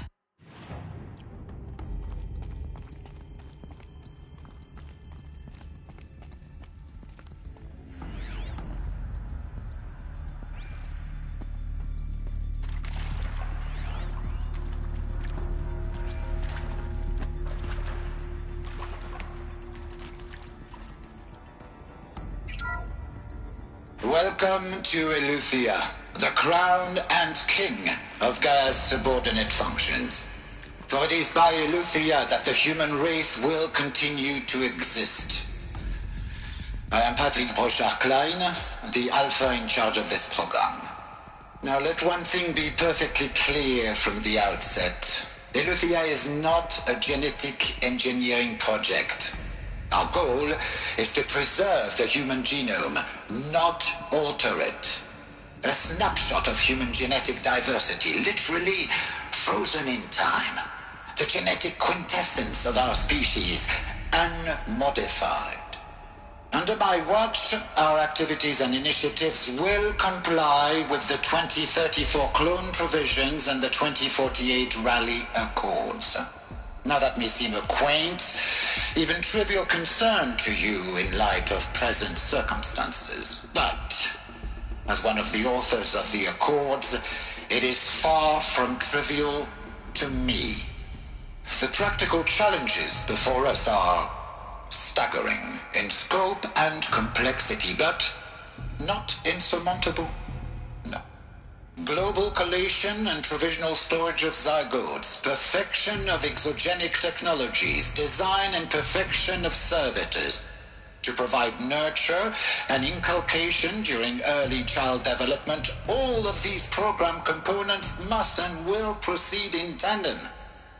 Welcome to Eleuthia, the crown and king of Gaia's subordinate functions. For it is by Eleuthia that the human race will continue to exist. I am Patrick Brochard-Klein, the Alpha in charge of this program. Now let one thing be perfectly clear from the outset. Eleuthia is not a genetic engineering project. Our goal is to preserve the human genome, not alter it. A snapshot of human genetic diversity, literally frozen in time. The genetic quintessence of our species, unmodified. Under my watch, our activities and initiatives will comply with the 2034 clone provisions and the 2048 Raleigh Accords. Now that may seem a quaint, even trivial concern to you in light of present circumstances, but as one of the authors of the Accords, it is far from trivial to me. The practical challenges before us are staggering in scope and complexity, but not insurmountable. No. Global collation and provisional storage of zygotes, perfection of exogenic technologies, design and perfection of servitors, to provide nurture and inculcation during early child development. All of these program components must and will proceed in tandem,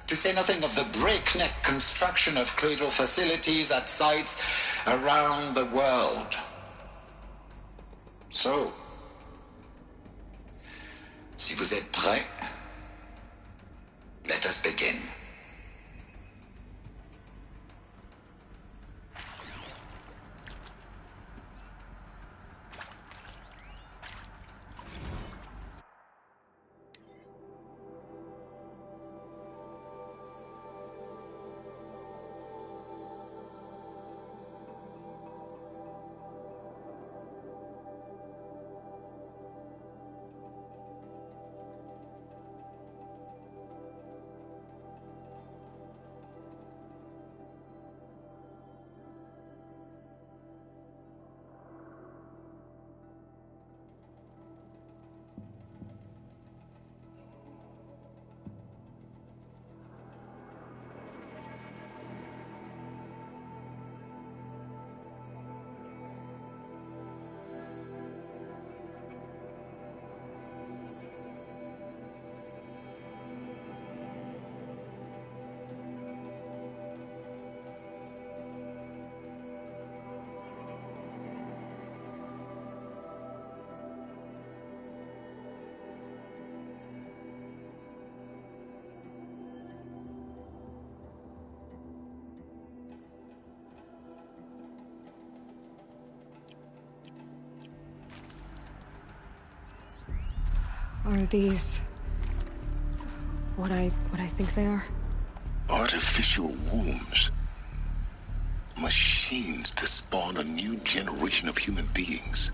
to say nothing of the breakneck construction of cradle facilities at sites around the world. So, si vous êtes prêts, let us begin. Are these what I think they are? Artificial wombs. Machines to spawn a new generation of human beings.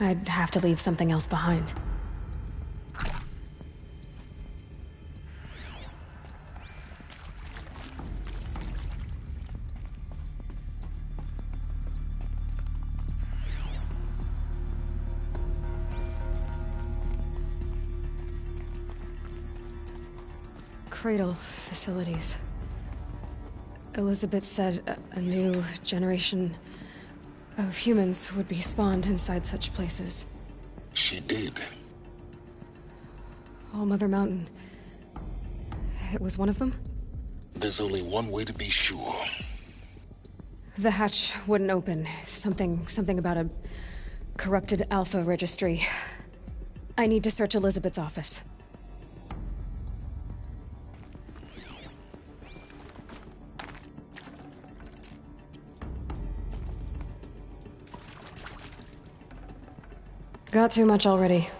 I'd have to leave something else behind. Cradle facilities. Elizabeth said a new generation of humans would be spawned inside such places. She did. All Mother Mountain. It was one of them? There's only one way to be sure. The hatch wouldn't open. Something about a corrupted Alpha registry. I need to search Elizabeth's office. Got too much already.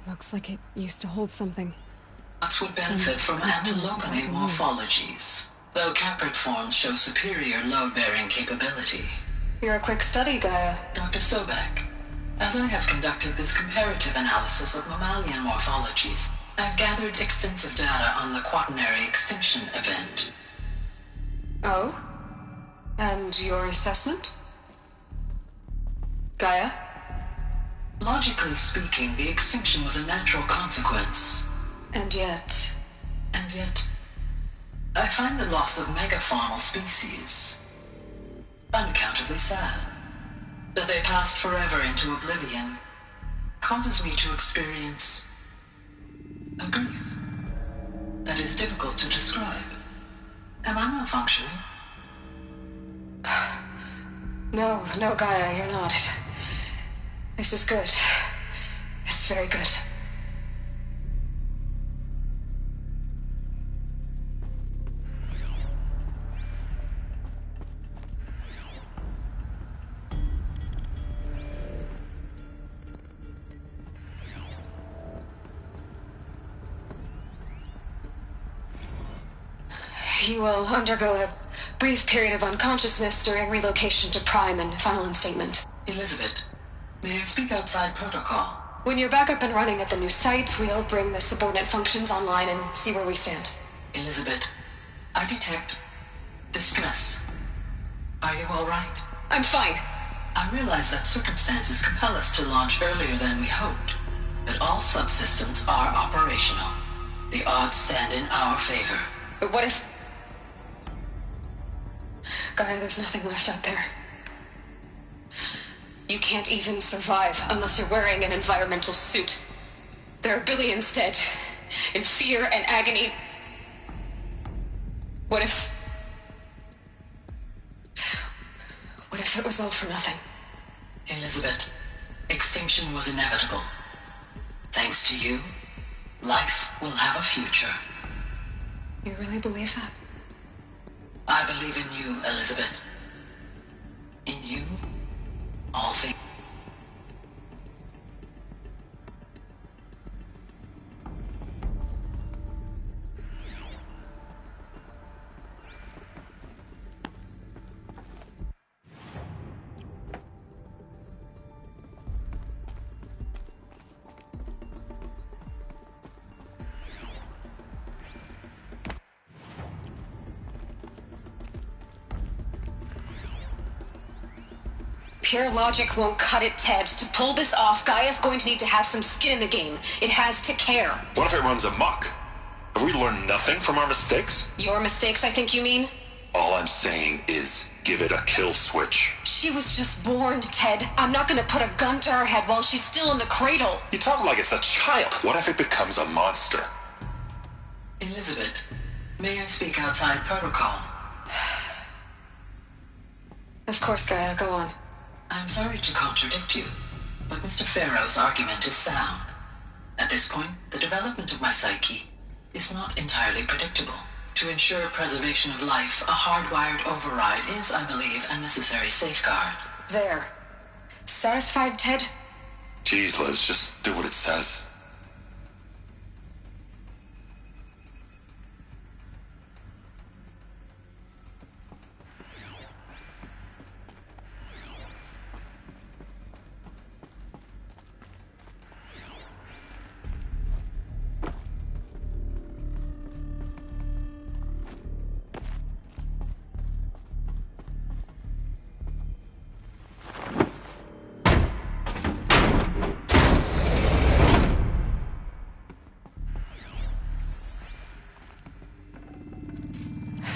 Looks like it used to hold something. Nuts would benefit from antilopinae morphologies, though caprid forms show superior load-bearing capability. You're a quick study, Gaia. Dr. Sobek, as I have conducted this comparative analysis of mammalian morphologies, I've gathered extensive data on the quaternary extinction event. Oh? And your assessment? Gaia? Logically speaking, the extinction was a natural consequence. And yet, I find the loss of megafaunal species unaccountably sad. That they passed forever into oblivion causes me to experience a grief that is difficult to describe. Am I malfunctioning? No, Gaia, you're not. This is good. It's very good. You will undergo a brief period of unconsciousness during relocation to Prime and final instatement. Elizabeth, may I speak outside protocol? When you're back up and running at the new site, we'll bring the subordinate functions online and see where we stand. Elizabeth, I detect distress. Are you all right? I'm fine. I realize that circumstances compel us to launch earlier than we hoped, but all subsystems are operational. The odds stand in our favor. But what if... Gaia, there's nothing left out there. You can't even survive unless you're wearing an environmental suit. There are billions dead, in fear and agony. What if it was all for nothing? Elizabeth, extinction was inevitable. Thanks to you, life will have a future. You really believe that? I believe in you, Elizabeth. In you, all things. Pure logic won't cut it, Ted. To pull this off, Gaia's going to need to have some skin in the game. It has to care. What if it runs amok? Have we learned nothing from our mistakes? Your mistakes, I think you mean? All I'm saying is, give it a kill switch. She was just born, Ted. I'm not gonna put a gun to her head while she's still in the cradle. You talk like it's a child. What if it becomes a monster? Elizabeth, may I speak outside protocol? Of course, Gaia, go on. I'm sorry to contradict you, but Mr. Farrow's argument is sound. At this point, the development of my psyche is not entirely predictable. To ensure preservation of life, a hardwired override is, I believe, a necessary safeguard. There. Satisfied, Ted? Jeez, Liz, just do what it says.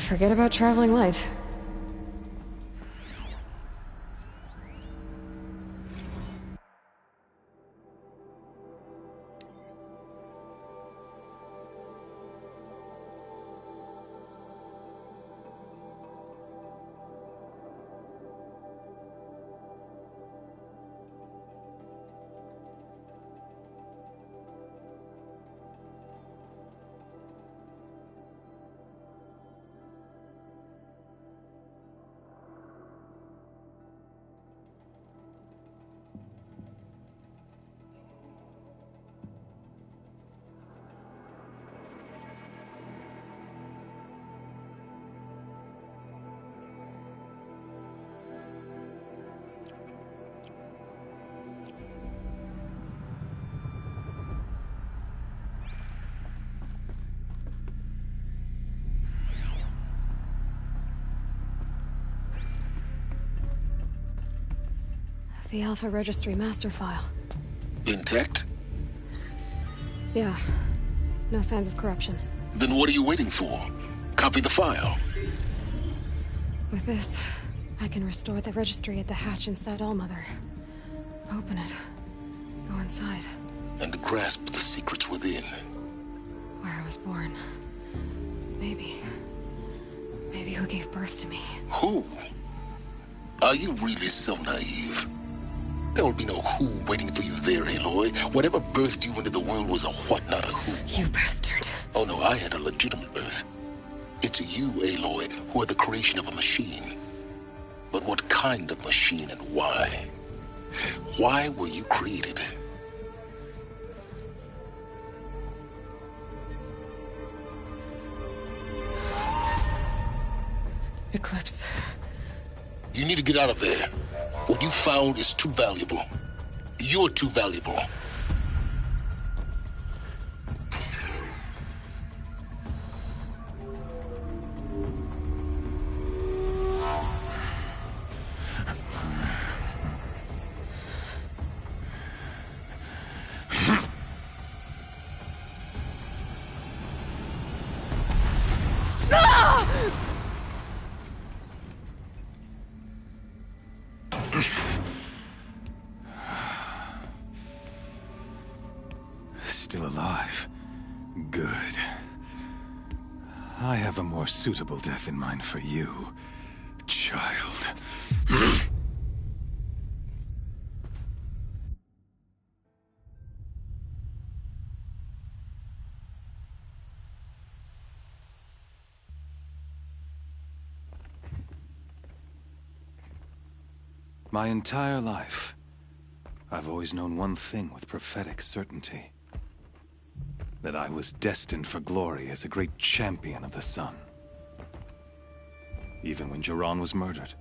Forget about traveling light. The Alpha Registry master file. Intact? Yeah. No signs of corruption. Then what are you waiting for? Copy the file. With this, I can restore the registry at the hatch inside Allmother. Open it. Go inside. And grasp the secrets within. Where I was born. Maybe who gave birth to me. Who? Are you really so naive? There will be no who waiting for you there, Aloy. Whatever birthed you into the world was a what, not a who. You bastard. Oh no, I had a legitimate birth. It's you, Aloy, who are the creation of a machine. But what kind of machine and why? Why were you created? Eclipse. You need to get out of there. What you found is too valuable. You're too valuable. Still alive. Good. I have a more suitable death in mind for you, child. My entire life, I've always known one thing with prophetic certainty. That I was destined for glory as a great champion of the sun. Even when Jiran was murdered,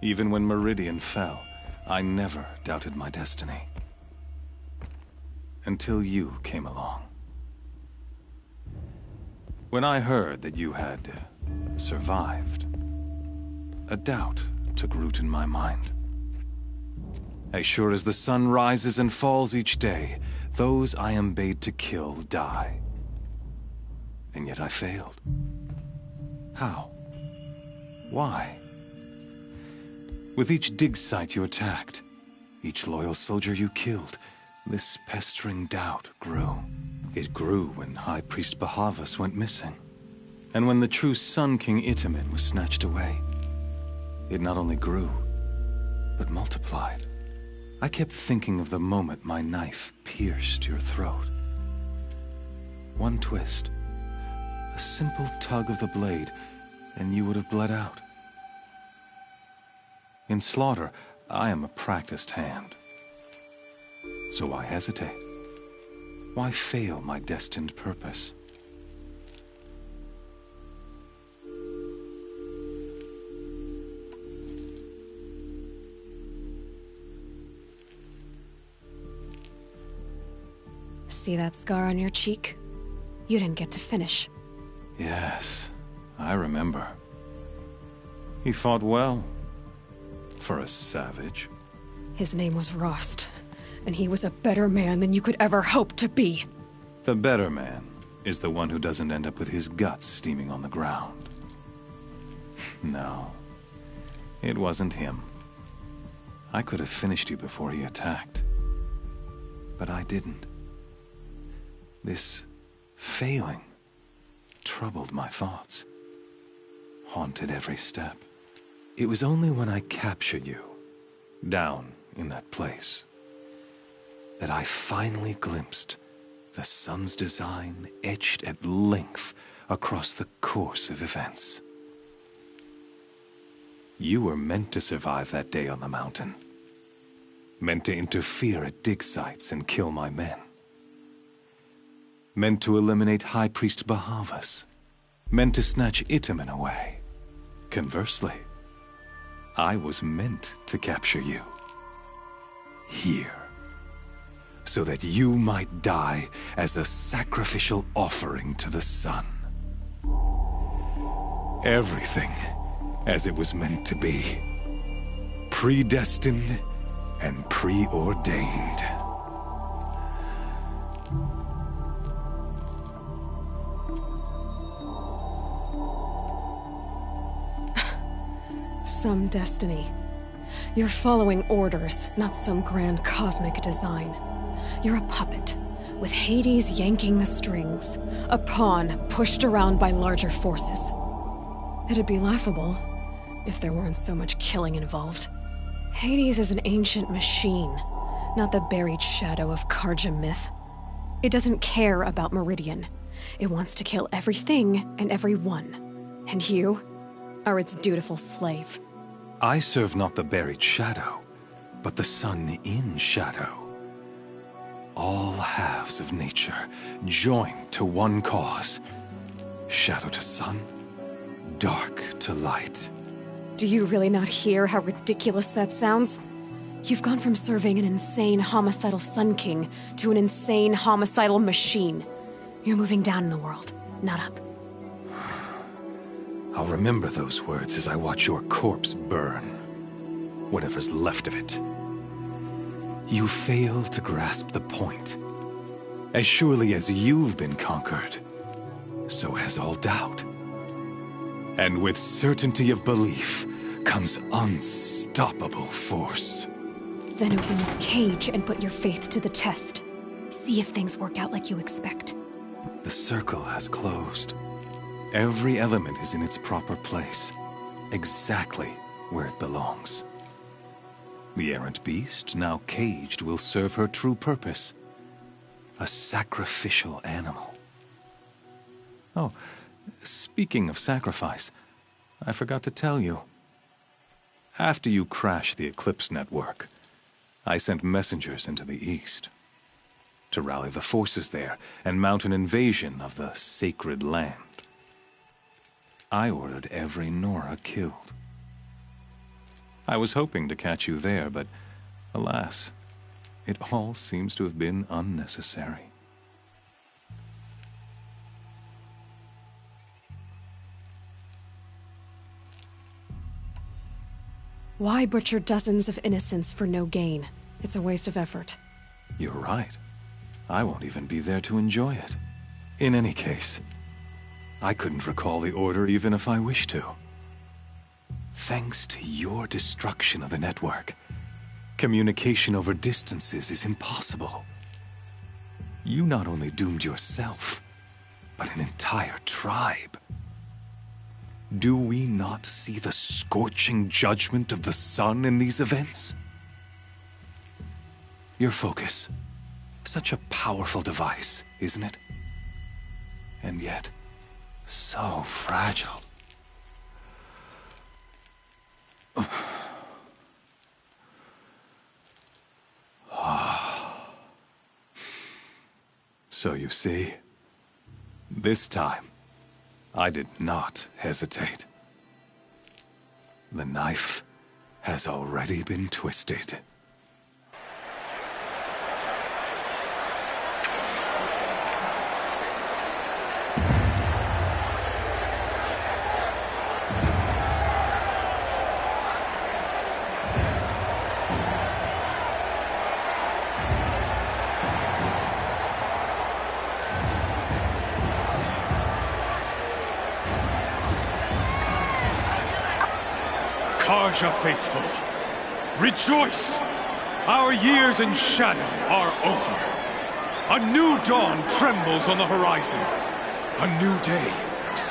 even when Meridian fell, I never doubted my destiny. Until you came along. When I heard that you had survived, a doubt took root in my mind. As sure as the sun rises and falls each day, those I am bade to kill die. And yet I failed. How? Why? With each dig site you attacked, each loyal soldier you killed, this pestering doubt grew. It grew when High Priest Bahavas went missing, and when the true Sun King Itamen was snatched away. It not only grew, but multiplied. I kept thinking of the moment my knife pierced your throat. One twist, a simple tug of the blade, and you would have bled out. In slaughter, I am a practiced hand. So why hesitate? Why fail my destined purpose? See that scar on your cheek? You didn't get to finish. Yes, I remember. He fought well. For a savage. His name was Rost, and he was a better man than you could ever hope to be. The better man is the one who doesn't end up with his guts steaming on the ground. No, it wasn't him. I could have finished you before he attacked. But I didn't. This failing troubled my thoughts, haunted every step. It was only when I captured you, down in that place, that I finally glimpsed the sun's design etched at length across the course of events. You were meant to survive that day on the mountain. Meant to interfere at dig sites and kill my men. Meant to eliminate High Priest Bahavas. Meant to snatch Itamen away. Conversely, I was meant to capture you. Here. So that you might die as a sacrificial offering to the sun. Everything as it was meant to be. Predestined and preordained. Some destiny. You're following orders, not some grand cosmic design. You're a puppet, with Hades yanking the strings, a pawn pushed around by larger forces. It'd be laughable if there weren't so much killing involved. Hades is an ancient machine, not the buried shadow of Carja myth. It doesn't care about Meridian. It wants to kill everything and everyone. And you are its dutiful slave. I serve not the buried shadow, but the sun in shadow. All halves of nature joined to one cause. Shadow to sun, dark to light. Do you really not hear how ridiculous that sounds? You've gone from serving an insane homicidal Sun King to an insane homicidal machine. You're moving down in the world, not up. I'll remember those words as I watch your corpse burn. Whatever's left of it. You fail to grasp the point. As surely as you've been conquered, so has all doubt. And with certainty of belief comes unstoppable force. Then open this cage and put your faith to the test. See if things work out like you expect. The circle has closed. Every element is in its proper place, exactly where it belongs. The errant beast, now caged, will serve her true purpose. A sacrificial animal. Oh, speaking of sacrifice, I forgot to tell you. After you crashed the Eclipse network, I sent messengers into the east to rally the forces there and mount an invasion of the sacred land. I ordered every Nora killed. I was hoping to catch you there, but alas, it all seems to have been unnecessary. Why butcher dozens of innocents for no gain? It's a waste of effort. You're right. I won't even be there to enjoy it. In any case, I couldn't recall the order even if I wished to. Thanks to your destruction of the network, communication over distances is impossible. You not only doomed yourself, but an entire tribe. Do we not see the scorching judgment of the sun in these events? Your focus. Such a powerful device, isn't it? And yet, so fragile. So you see, this time, I did not hesitate. The knife has already been twisted. Carja faithful, rejoice! Our years in shadow are over. A new dawn trembles on the horizon. A new day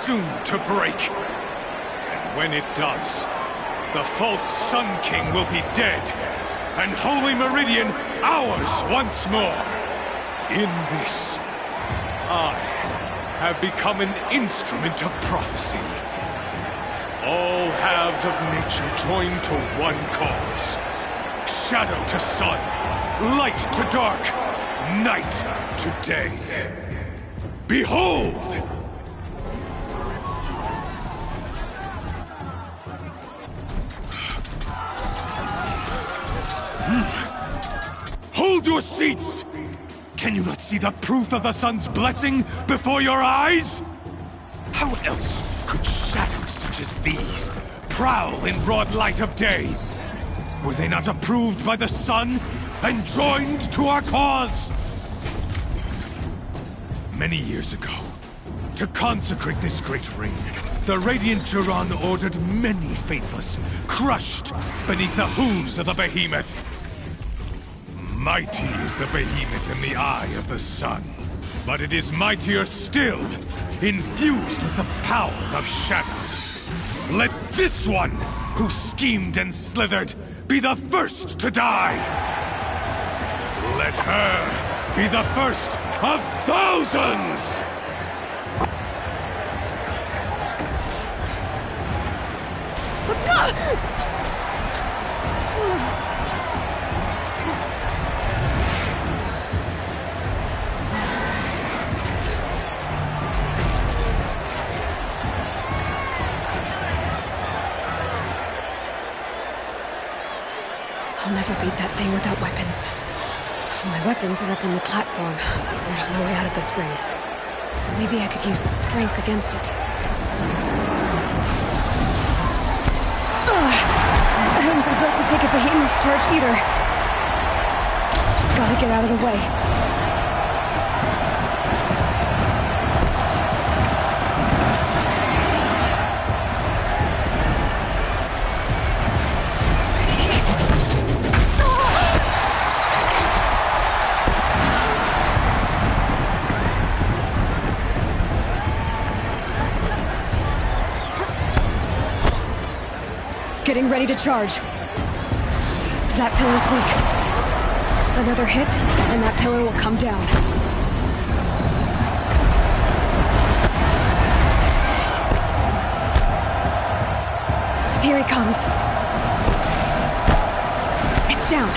soon to break. And when it does, the false Sun King will be dead, and Holy Meridian ours once more. In this, I have become an instrument of prophecy. All halves of nature join to one cause. Shadow to sun, light to dark, night to day. Behold! Hold your seats! Can you not see the proof of the sun's blessing before your eyes? How else could shadows such as these prowl in broad light of day? Were they not approved by the sun and joined to our cause? Many years ago, to consecrate this great ring, the Radiant Duran ordered many faithless, crushed beneath the hooves of the behemoth. Mighty is the behemoth in the eye of the sun, but it is mightier still, infused with the power of shadow. Let this one, who schemed and slithered, be the first to die! Let her be the first of thousands! I'll never beat that thing without weapons. My weapons are up on the platform. There's no way out of this ring. Maybe I could use its strength against it. I wasn't built to take a behemoth's charge either. Gotta get out of the way. Getting ready to charge. That pillar's weak. Another hit, and that pillar will come down. Here he comes. It's down.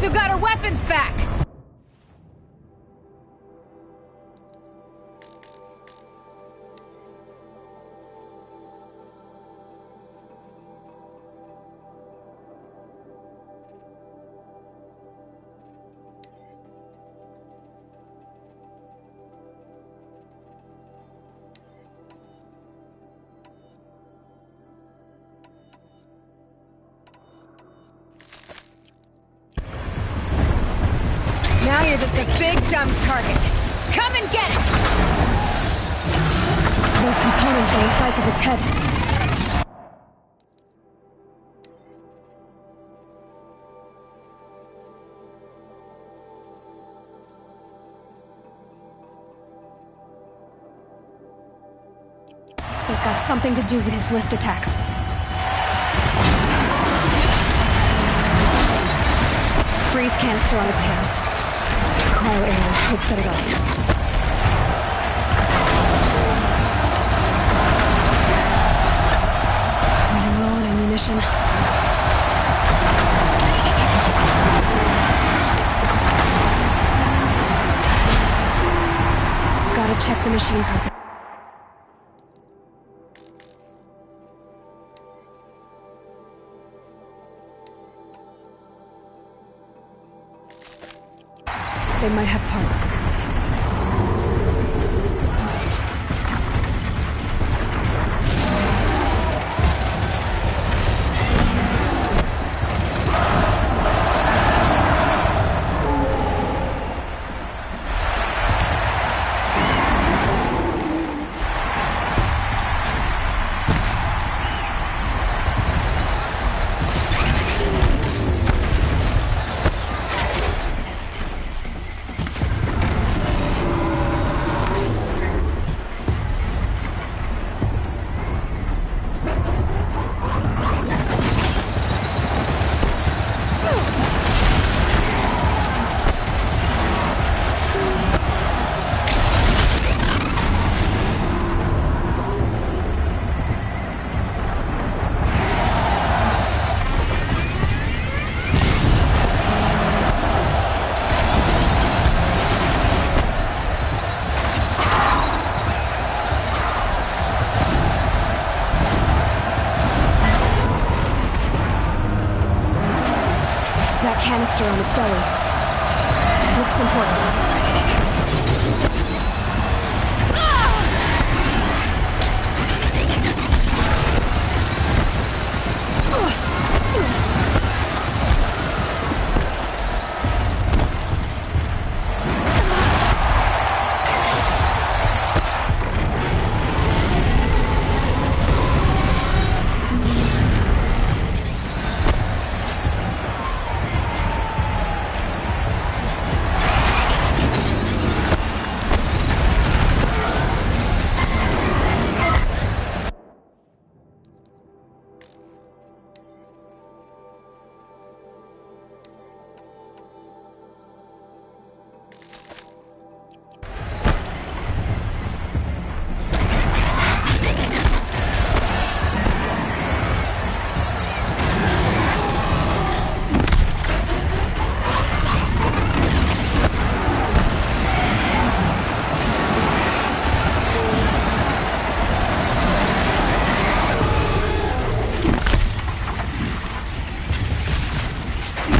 who got her weapons back! Now you're just a big, dumb target. Come and get it! Those components on the sides of its head. They've got something to do with his lift attacks. Freeze canister on its hairs. Cryo arrow should set it off. Running low on ammunition. Gotta check the machine carpet. They might have parts. Canister on its belly. Looks important.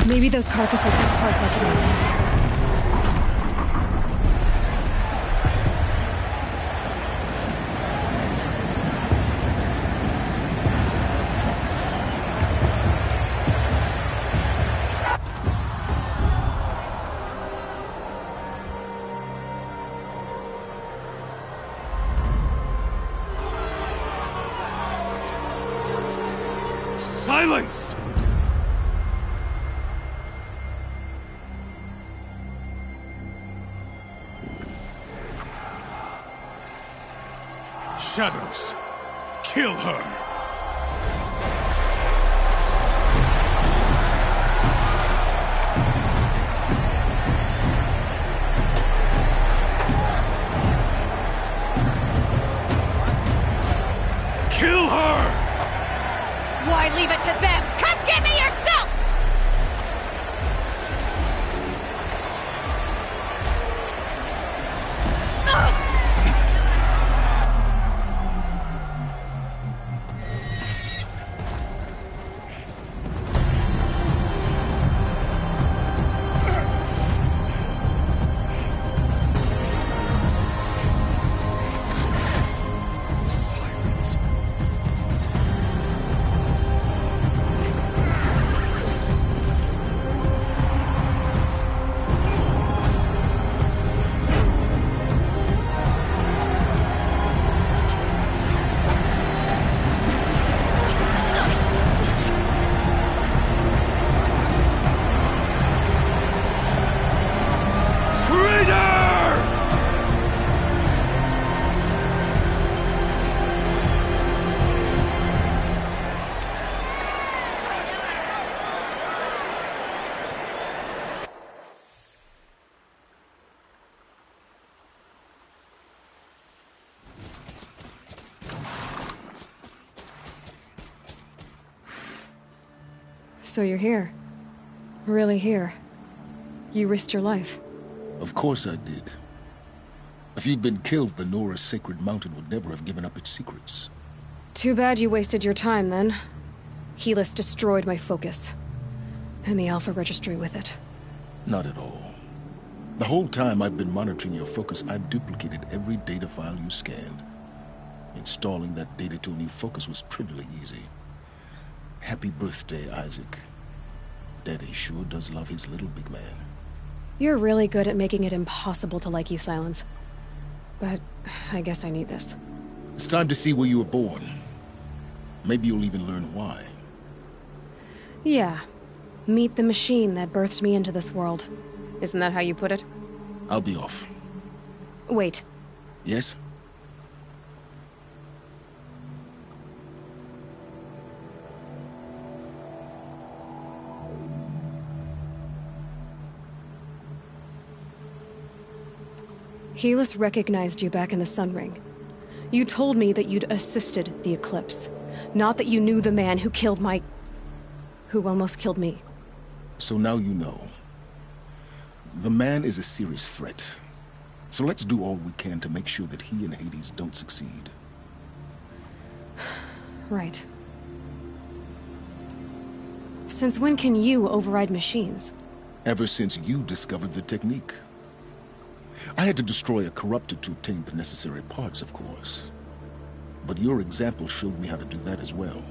Maybe those carcasses have parts like yours. Silence! Shadows, kill her! Kill her! Why leave it to them? Come get me yourself! So you're here. Really here. You risked your life. Of course I did. If you'd been killed, the Nora's sacred mountain would never have given up its secrets. Too bad you wasted your time, then. Helis destroyed my focus. And the Alpha Registry with it. Not at all. The whole time I've been monitoring your focus, I've duplicated every data file you scanned. Installing that data to a new focus was trivially easy. Happy birthday, Isaac. Daddy sure does love his little big man. You're really good at making it impossible to like you, Silence. But I guess I need this. It's time to see where you were born. Maybe you'll even learn why. Yeah. Meet the machine that birthed me into this world. Isn't that how you put it? I'll be off. Wait. Yes? Helis recognized you back in the Sun Ring. You told me that you'd assisted the Eclipse. Not that you knew the man who killed who almost killed me. So now you know. The man is a serious threat. So let's do all we can to make sure that he and Hades don't succeed. Right. Since when can you override machines? Ever since you discovered the technique. I had to destroy a corruptor to obtain the necessary parts, of course. But your example showed me how to do that as well.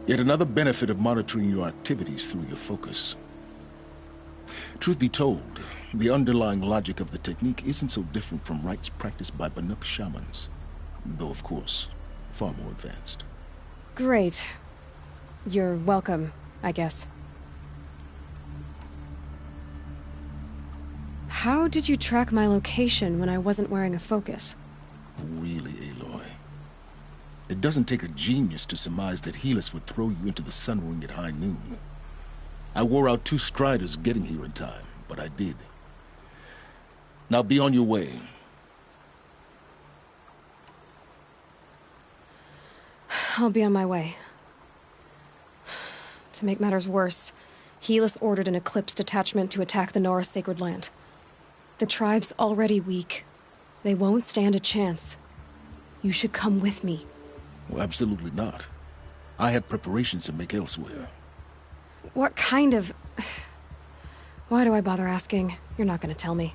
Yet another benefit of monitoring your activities through your focus. Truth be told, the underlying logic of the technique isn't so different from rites practiced by Banuk shamans. Though, of course, far more advanced. Great. You're welcome, I guess. How did you track my location when I wasn't wearing a focus? Really, Aloy? It doesn't take a genius to surmise that Helis would throw you into the Sun Ring at high noon. I wore out 2 striders getting here in time, but I did. Now be on your way. I'll be on my way. To make matters worse, Helis ordered an Eclipse detachment to attack the Nora Sacred Land. The tribe's already weak. They won't stand a chance. You should come with me. Well, absolutely not. I have preparations to make elsewhere. What kind of... Why do I bother asking? You're not gonna tell me.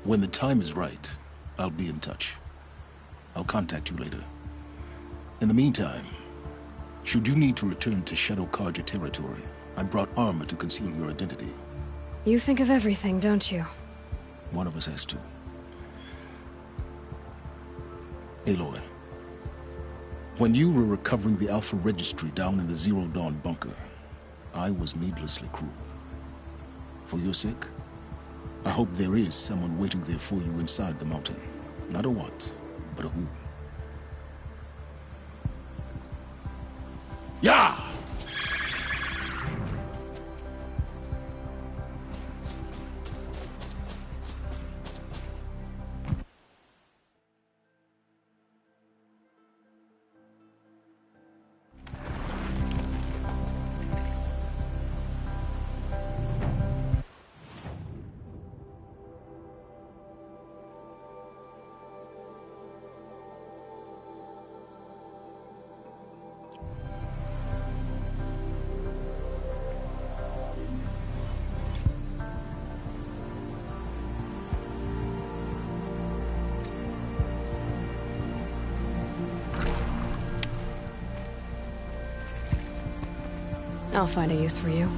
When the time is right, I'll be in touch. I'll contact you later. In the meantime, should you need to return to Shadow Carja territory, I brought armor to conceal your identity. You think of everything, don't you? One of us has to. Aloy, when you were recovering the Alpha Registry down in the Zero Dawn bunker, I was needlessly cruel. For your sake, I hope there is someone waiting there for you inside the mountain. Not a what, but a who. Yeah! I'll find a use for you.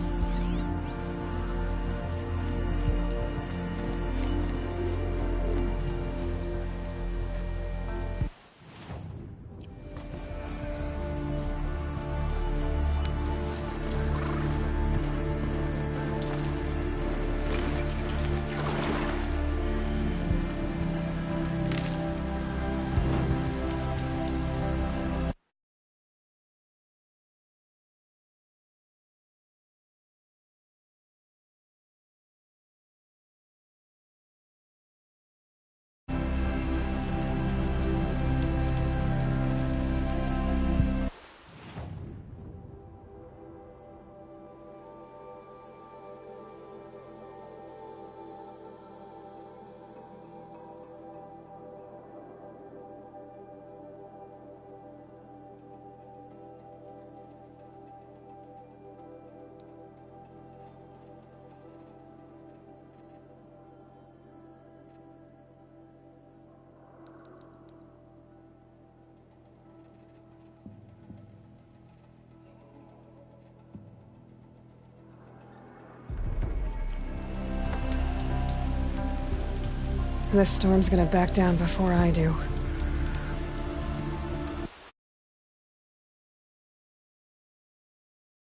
This storm's gonna back down before I do.